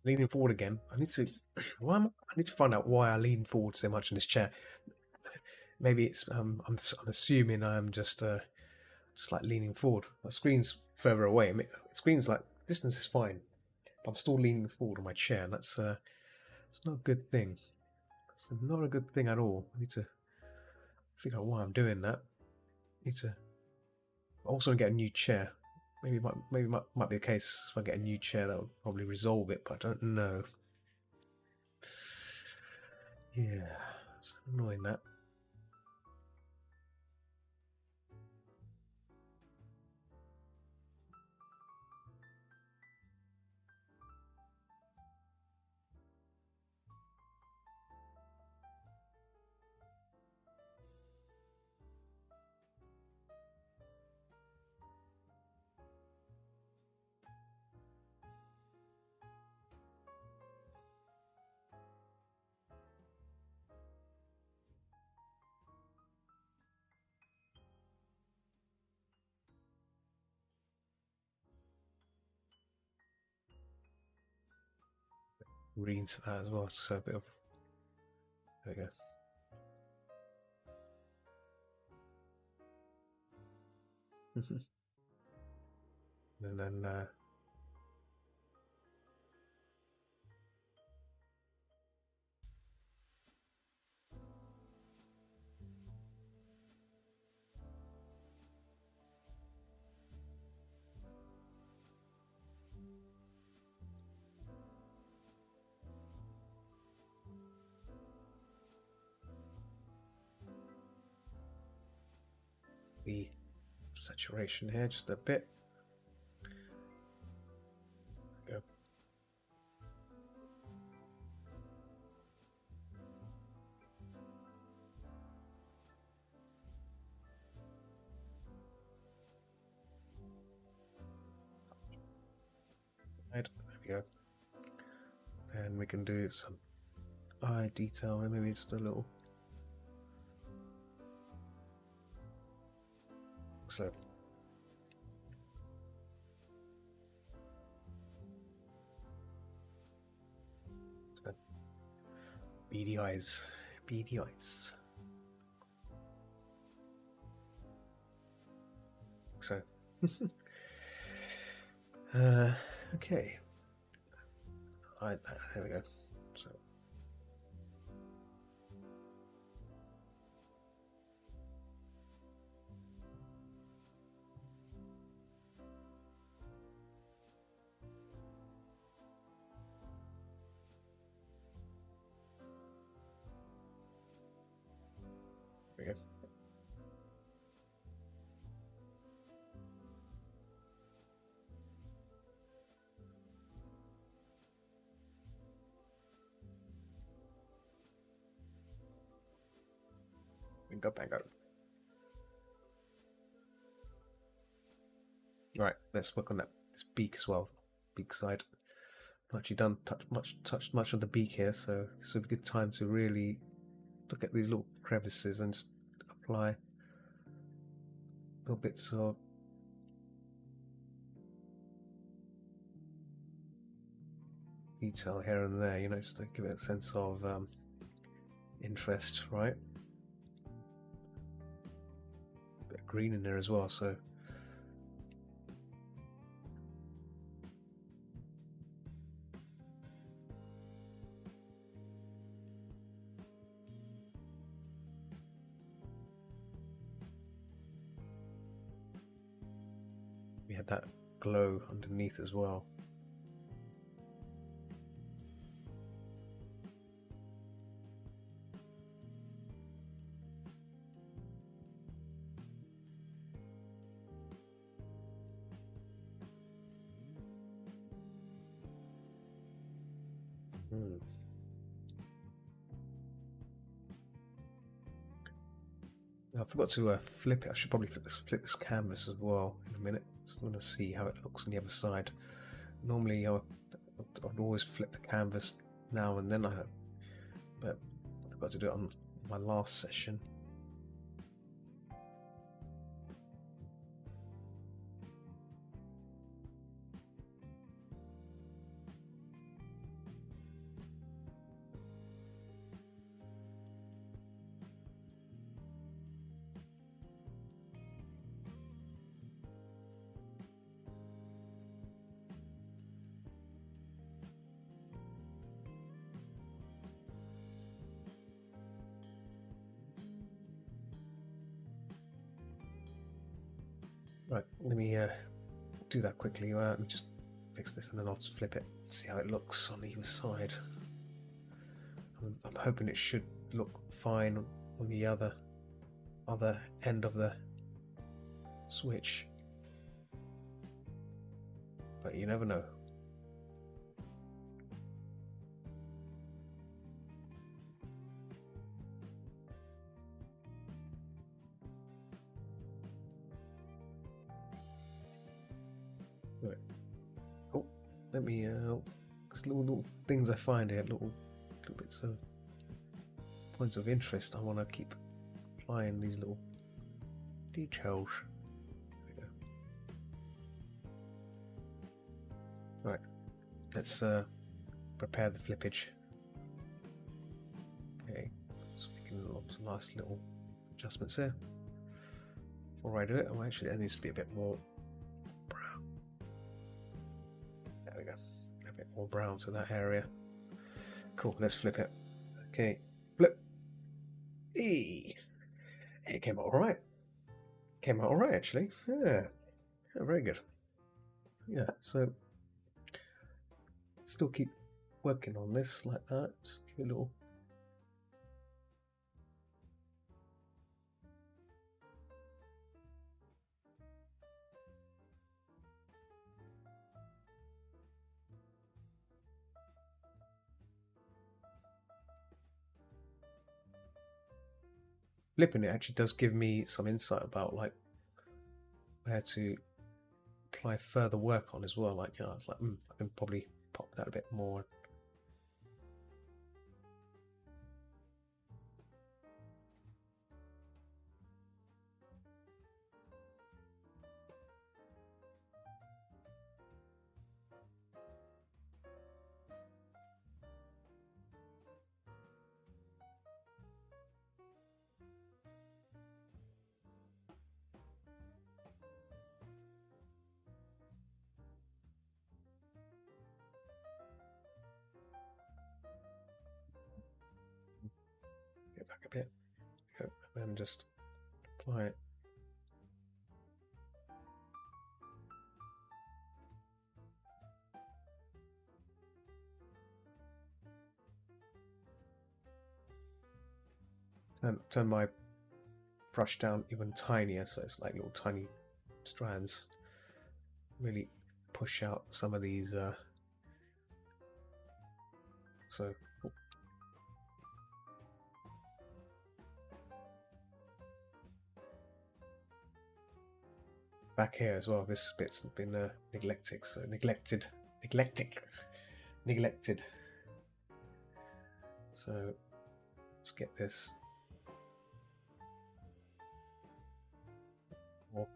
Leaning forward again. I need to. I need to find out why I lean forward so much in this chair. Maybe it's. I'm assuming I'm just like leaning forward. My screen's further away. I mean, the screen's like distance is fine, but I'm still leaning forward on my chair, and that's it's not a good thing. It's not a good thing at all. I need to figure out why I'm doing that. I need to also get a new chair. Maybe might be the case if I get a new chair that will probably resolve it, but I don't know. Yeah, it's annoying that. Read into that as well. So a bit of. There we go. And then the saturation here just a bit. Go. we go. And we can do some eye detail, and maybe just a little. So. Beady eyes, beady eyes. So, okay. There we go. So, there we go. Bingo. Right, let's work on this beak as well. Beak side. I've actually touched much of the beak here, so this will be a good time to really look at these little crevices and apply little bits of detail here and there, you know, just to give it a sense of interest, right? A bit of green in there as well, so we had that glow underneath as well. I forgot to flip it. I should probably flip this canvas as well in a minute. Just want to see how it looks on the other side. Normally, I'd always flip the canvas now and then, but I forgot to do it on my last session. Right, let me do that quickly. Let me just fix this and then I'll just flip it, see how it looks on either side. I'm hoping it should look fine on the other end of the switch, but you never know. Right. Oh, let me these little things I find here, little bits of points of interest. I want to keep applying these little details. There we go. Right, let's prepare the flippage. Okay, so we can look some nice little adjustments there. Before I do it, oh, actually, there needs to be a bit more brown. There we go, a bit more brown to that area. Cool, let's flip it. Okay, flip. It came out alright. Came out alright, actually. Yeah, very good. Yeah, so still keep working on this like that. Just give it a little. Flipping it actually does give me some insight about like where to apply further work on as well. Like, you know, it's like I can probably pop that a bit more. Get back a bit. And just apply it. Turn my brush down even tinier, so it's like little tiny strands. Really push out some of these. So back here as well. This bit's been neglected. So neglected. So let's get this. More.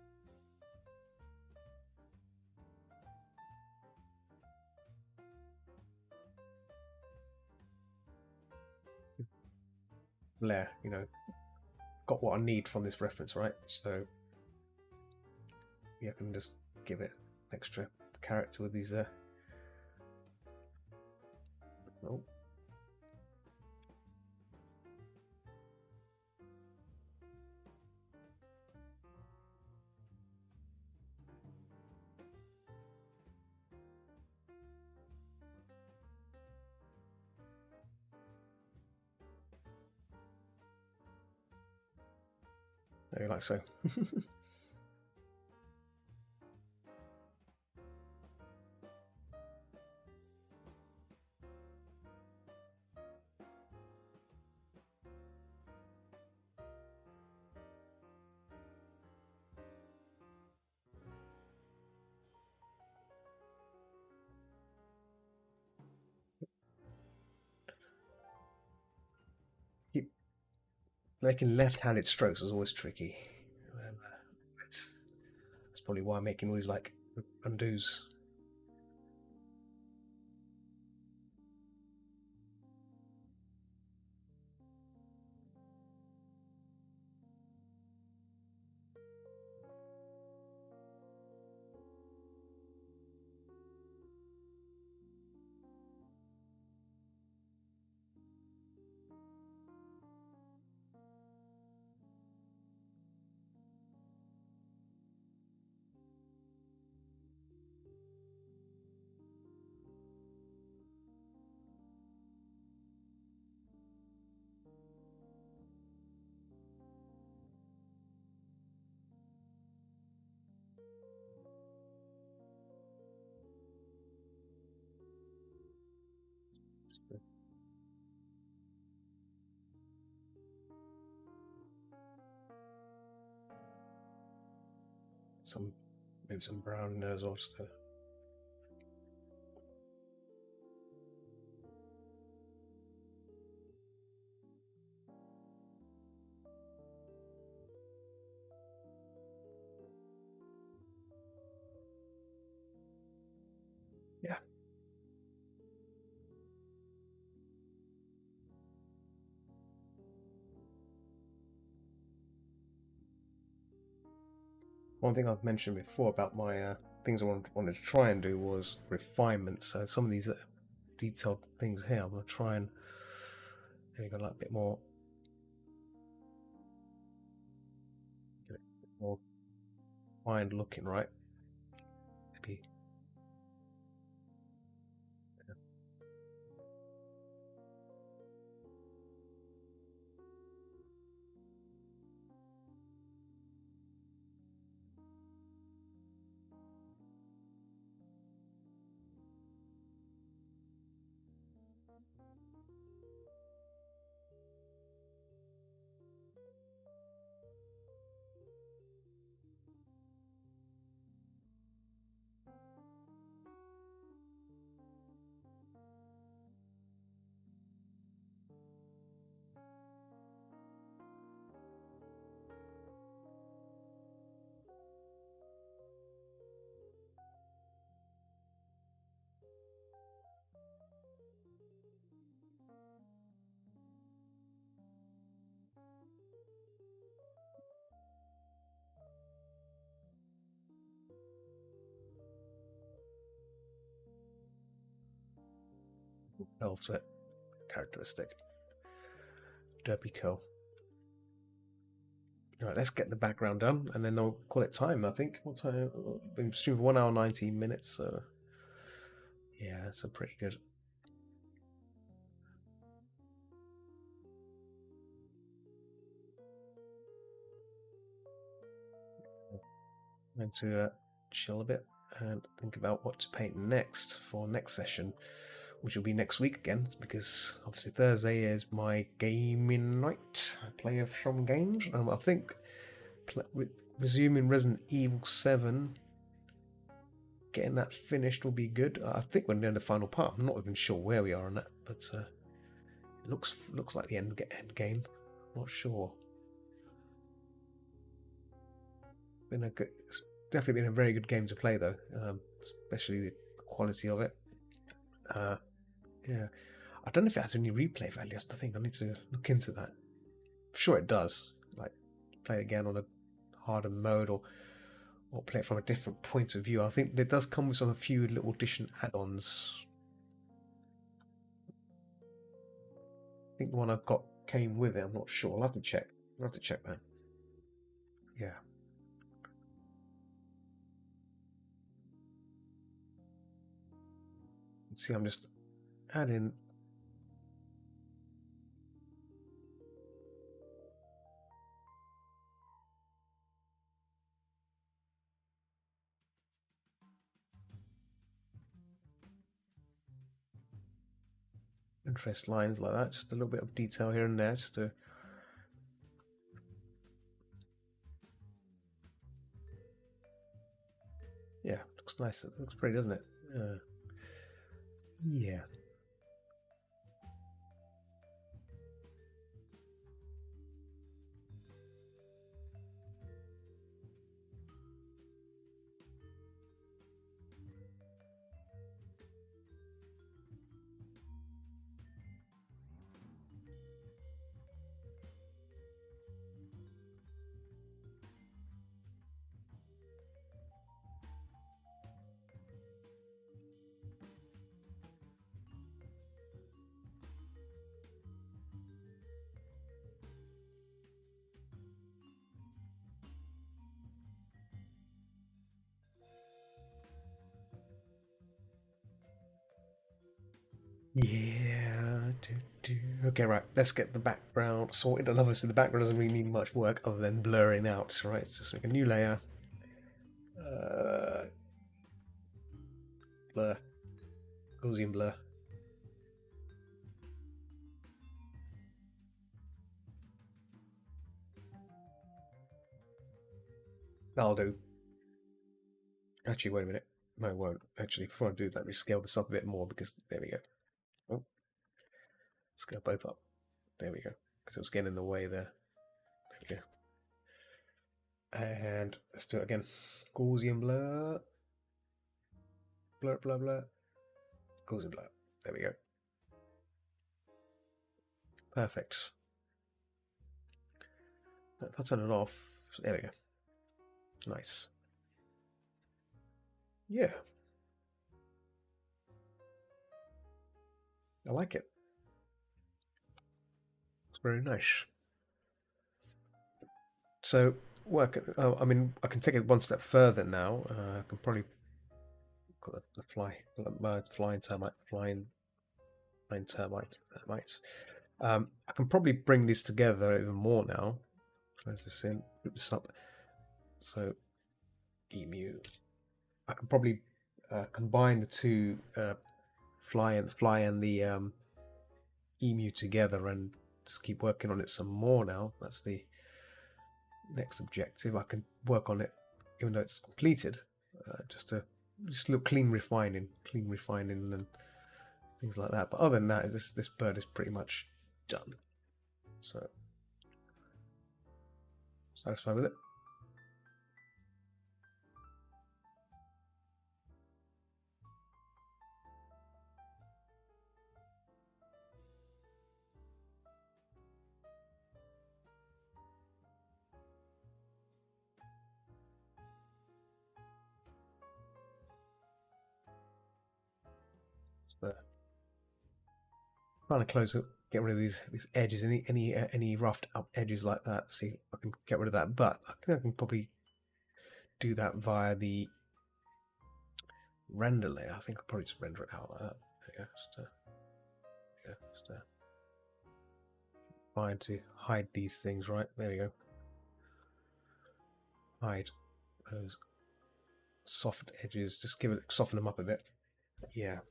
Layer, you know, got what I need from this reference, right? So yeah, I can just give it extra character with these. Oh. There, like so. Keep making left-handed strokes is always tricky. That's probably why I'm making all these like undos. Maybe some brown as well. Just to... Yeah. One thing I've mentioned before about my things I wanted to try and do was refinement. So some of these detailed things here, I'm going to try and maybe go like a bit more, get it a bit more fine looking, right? Maybe. Yeah. Ultimate characteristic. Derpy Curl. Alright, let's get the background done and then I'll call it time, I think. What time? Been streaming for 1 hour 19 minutes, so yeah, that's a pretty good. I'm going to chill a bit and think about what to paint next for next session, which will be next week again, because obviously Thursday is my gaming night. I play some games. I think resuming Resident Evil 7, getting that finished will be good. I think we're near the final part. I'm not even sure where we are on that, but it looks like the end game. Not sure. It's definitely been a very good game to play though, especially the quality of it. Yeah, I don't know if it has any replay value. That's the thing. I need to look into that. I'm sure it does. Like play it again on a harder mode or play it from a different point of view. I think it does come with a few little addition add-ons. I think the one I've got came with it. I'm not sure. I'll have to check. I'll have to check that. Yeah. See, I'm just adding. Interest lines like that, just a little bit of detail here and there, just to yeah, looks nice. It looks pretty, doesn't it? Yeah. Yeah. Okay, right. Let's get the background sorted. And obviously, the background doesn't really need much work other than blurring out. Right. Let's just make a new layer. Blur. Gaussian blur. That'll do. Actually, wait a minute. No, it won't. Actually, before I do that, let me scale this up a bit more because there we go. Oh, scale both up. There we go. Because it was getting in the way there. There we go. And let's do it again. Gaussian blur. Blur, blur, blur. Gaussian blur. There we go. Perfect. If I turn it off, there we go. Nice. Yeah. I like it. It's very nice. So work. I mean, I can take it one step further now. I can probably got the flying termite, flying termite. I can probably bring these together even more now. Close this in, group this up. So emu. I can probably combine the two fly and the emu together and just keep working on it some more now. That's the next objective. I can work on it even though it's completed, just a little clean refining and things like that. But other than that, this bird is pretty much done. So satisfied with it. So Trying to close it, get rid of these edges, any roughed up edges like that. See if I can get rid of that. But I think I can probably do that via the render layer. I think I'll probably just render it out like that. There you go. Just trying to hide these things, right? There we go. Hide those soft edges. Just soften them up a bit. Yeah.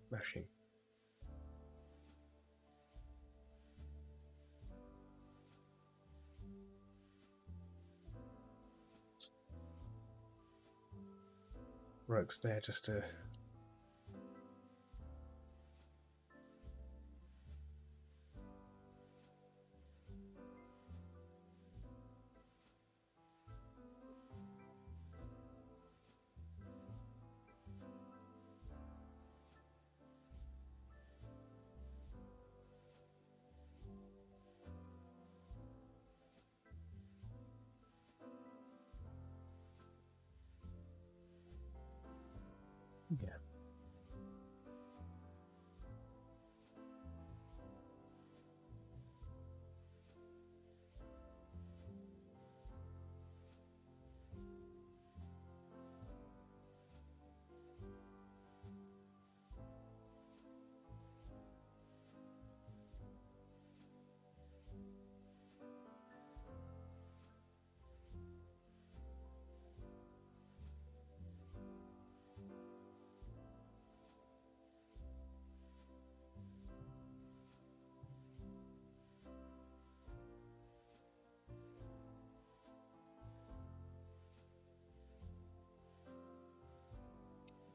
Mashing. Ropes there just to yeah.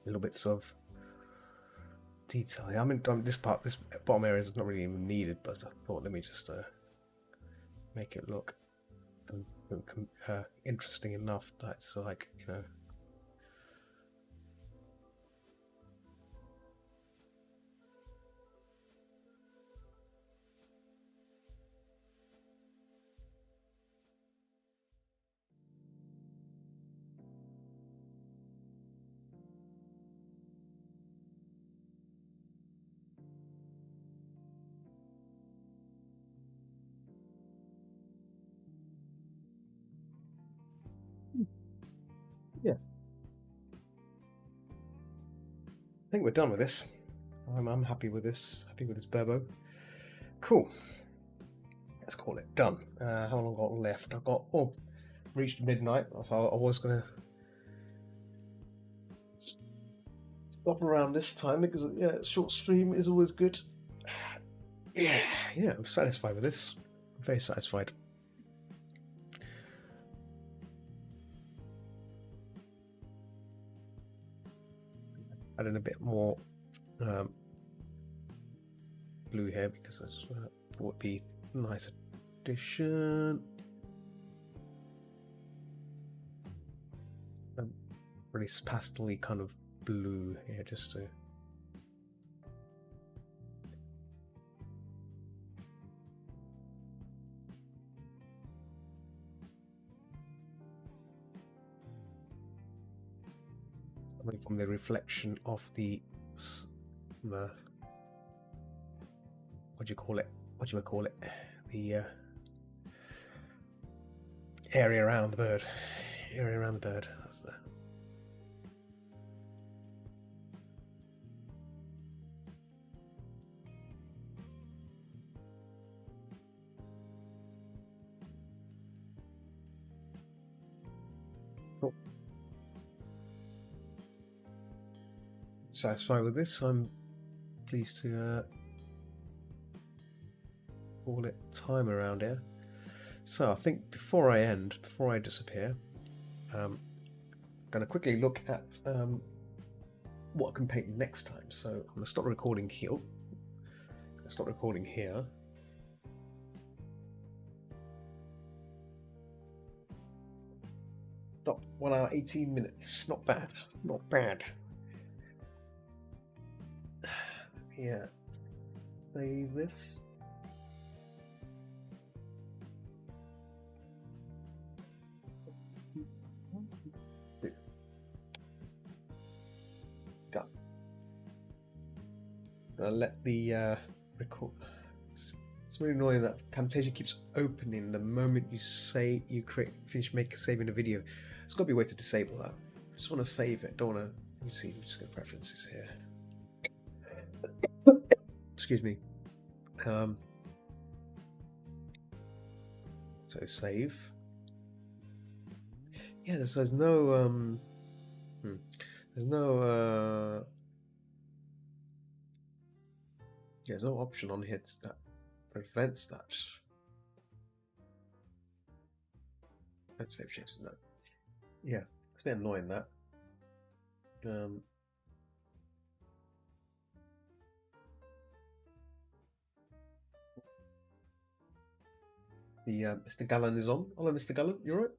Little bits of detail. I mean, this bottom area is not really even needed, but I thought let me just make it look interesting enough. That's like, you know. Yeah, I think we're done with this. I'm happy with this. Happy with this Burbo. Cool. Let's call it done. How long got left? I've got reached midnight, so I was gonna stop around this time because yeah, short stream is always good. Yeah, I'm satisfied with this. I'm very satisfied. Adding a bit more blue here because I just thought would be a nice addition. Really pastel-y kind of blue here, just to from the reflection of the what do you call it? The area around the bird. That's the. Cool. Satisfied with this. I'm pleased to call it time around here. So I think before I disappear, I'm going to quickly look at what I can paint next time. So I'm going to stop recording here. Stop 1 hour 18 minutes. Not bad. Yeah. Save this. Done. I let the record. It's really annoying that Camtasia keeps opening the moment you say you finish saving a video. There's got to be a way to disable that. I just want to save it. Don't want to. Let me see. Let me just go to preferences here. Excuse me. So save. Yeah, there's no there's no yeah, there's no option on here that prevents that. Don't save changes, no. Yeah, it's a bit annoying that. Mr. Gallen is on. Hello, Mr. Gallen. You alright?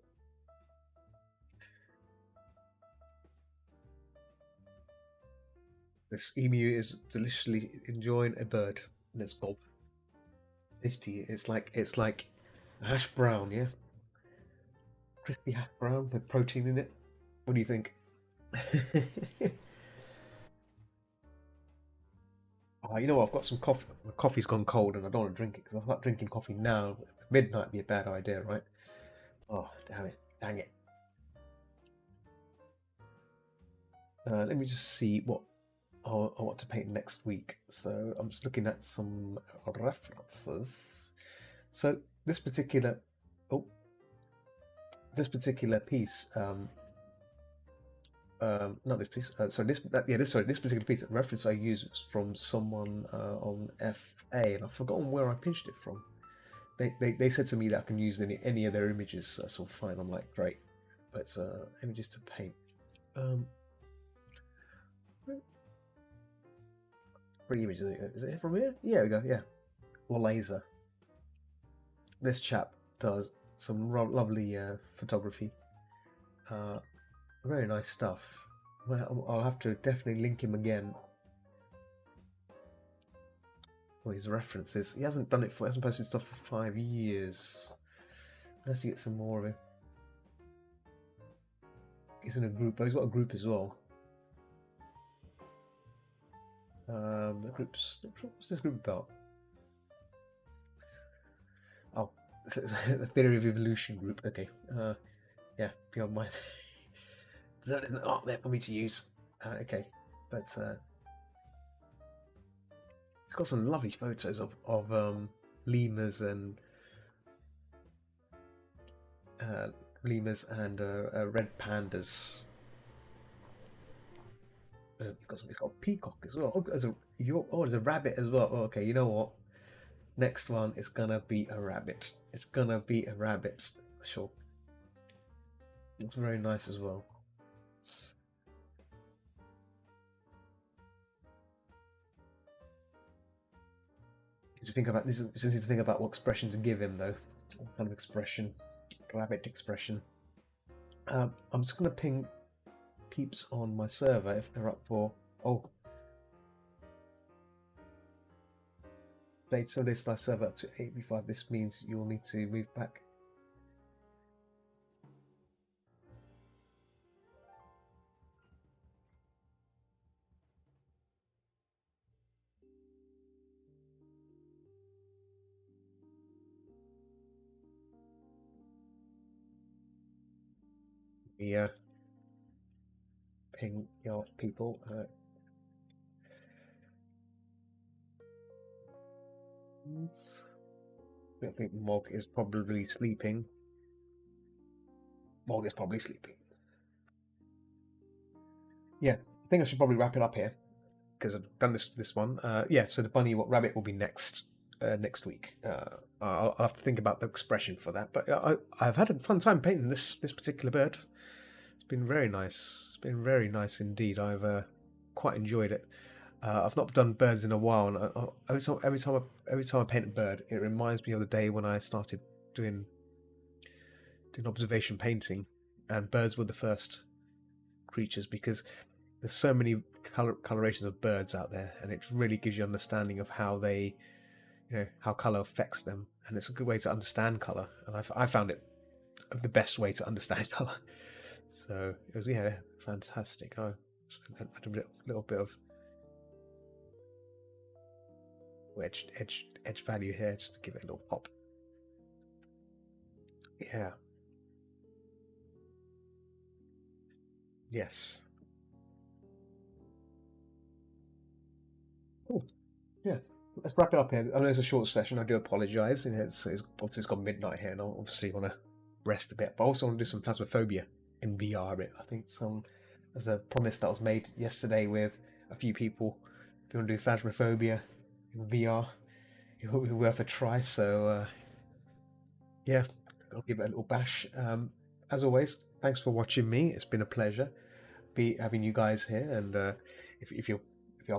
This emu is deliciously enjoying a bird in its gob. Tasty. It's like a hash brown, yeah. Crispy hash brown with protein in it. What do you think? Oh, you know what? I've got some coffee. My coffee's gone cold, and I don't want to drink it because I thought drinking coffee now midnight would be a bad idea, right? Oh, damn it! Dang it! Let me just see what I want to paint next week. So I'm just looking at some references. So this particular piece, not this piece. This particular piece. The reference I used was from someone on FA, and I've forgotten where I pinched it from. They said to me that I can use any of their images. So that's all fine. I'm like, great, but images to paint. Pretty images. Is it from here? Yeah, we go. Yeah, or laser. This chap does some lovely photography. Very nice stuff. Well, I'll have to definitely link him again. Well, his references. He hasn't done it for. Hasn't posted stuff for 5 years. Let's get some more of it. He's in a group. Oh, he's got a group as well. The groups. What's this group about? Oh, the Theory of Evolution group. Okay. Yeah, beyond mine. That isn't art there for me to use. Okay, but it's got some lovely photos of lemurs and red pandas. It's got a peacock as well. Oh, there's a rabbit as well. Oh, okay, you know what? Next one is gonna be a rabbit. It's gonna be a rabbit, for sure. Looks very nice as well. Need to think about this. Just need to think about what expression to give him, though. What kind of expression? Rabbit expression. I'm just gonna ping peeps on my server if they're up for. Oh, so this live server up to 8v5. This means you'll need to move back. Yeah. Ping your people. I think Mog is probably sleeping. Mog is probably sleeping. Yeah, I think I should probably wrap it up here because I've done this one. Yeah, so the bunny rabbit will be next week. I'll have to think about the expression for that. But I've had a fun time painting this particular bird. It's been very nice. It's been very nice indeed. I've quite enjoyed it. I've not done birds in a while, and every time I paint a bird, it reminds me of the day when I started doing observation painting, and birds were the first creatures because there's so many colorations of birds out there, and it really gives you understanding of how they, how color affects them, and it's a good way to understand color. And I found it the best way to understand color. So it was fantastic. I had a little bit of edge value here just to give it a little pop. Yeah. Yes. Cool. Yeah. Let's wrap it up here. I know it's a short session. I do apologise. You know, it's obviously it's gone midnight here, and I obviously want to rest a bit. But I also want to do some Phasmophobia in VR. I think there's a promise that was made yesterday with a few people. If you want to do Phasmophobia in VR, it'll be worth a try. So yeah, I'll give it a little bash. As always, thanks for watching me. It's been a pleasure having you guys here. And if you're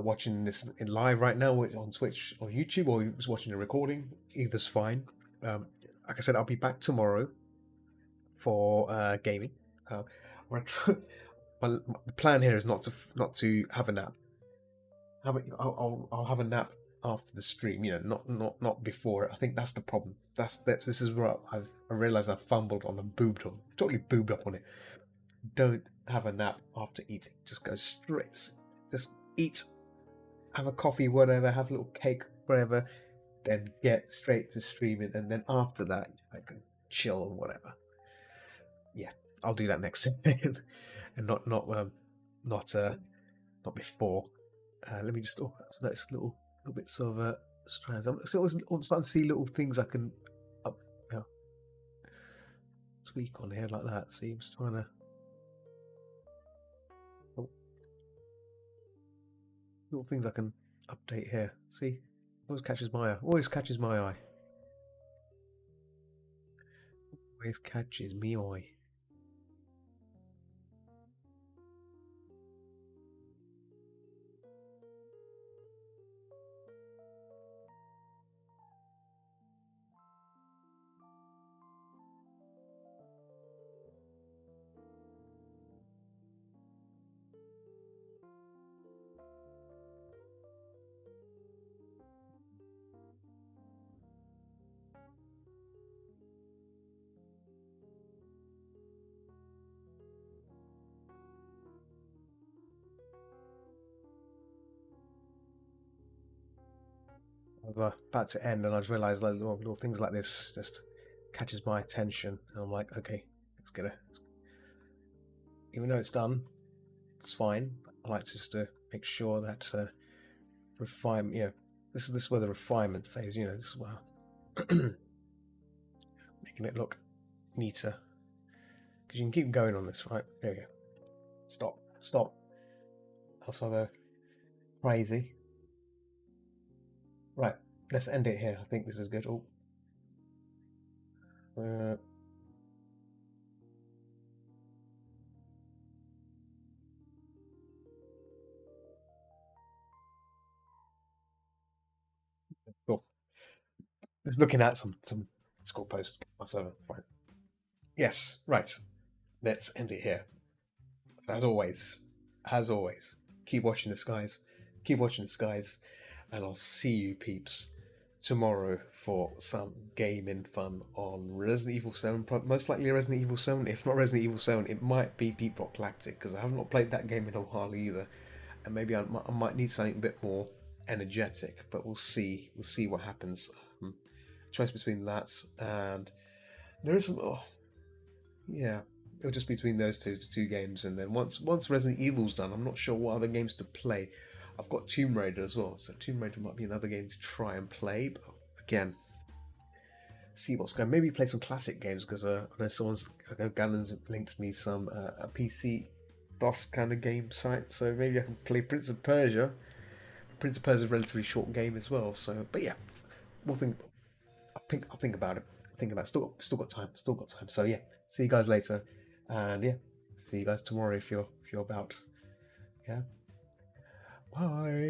watching this in live right now on Twitch or YouTube, or you're just watching a recording, either's fine. Like I said, I'll be back tomorrow for gaming. The plan here is not to have a nap. I'll have a nap after the stream. You know, not before. I think that's the problem. This is where I realized I fumbled on and totally boobed up on it. Don't have a nap after eating. Just go straight. Just eat, have a coffee, whatever, have a little cake, whatever, then get straight to streaming, and then after that I can chill or whatever. Yeah, I'll do that next time, and not before. Let me just notice little bits of strands. I'm starting to see little things I can tweak on here like that. See, I'm just trying to. Little things I can update here. See, always catches my eye. Always catches my eye. Always catches me eye. I was about to end, and I just realised like little things like this just catches my attention, and I'm like, okay, let's get it. Even though it's done, it's fine. I like just to make sure that refine. You know, this is where the refinement phase. You know, this is where making it look neater. Because you can keep going on this, right? There we go. Stop. Also go crazy. Right, let's end it here. I think this is good. Oh. Cool. Just looking at some score post on my server. Right. Yes, right. Let's end it here. As always, keep watching the skies. Keep watching the skies. And I'll see you peeps tomorrow for some gaming fun on Resident Evil 7. Most likely Resident Evil 7. If not Resident Evil 7, it might be Deep Rock Galactic, because I have not played that game in a while either. And maybe I might need something a bit more energetic, but we'll see. We'll see what happens. Choice between that and there is some. Oh, yeah, it'll just be between those two games, and then once Resident Evil's done, I'm not sure what other games to play. I've got Tomb Raider as well, so Tomb Raider might be another game to try and play. But again, see what's going. Maybe play some classic games, because I know Gallon's linked me some a PC DOS kind of game site, so maybe I can play Prince of Persia. Prince of Persia is a relatively short game as well. So, but yeah, we'll think. I'll think about it. Still got time. So yeah, see you guys later, and yeah, see you guys tomorrow if you're about. Yeah. Bye.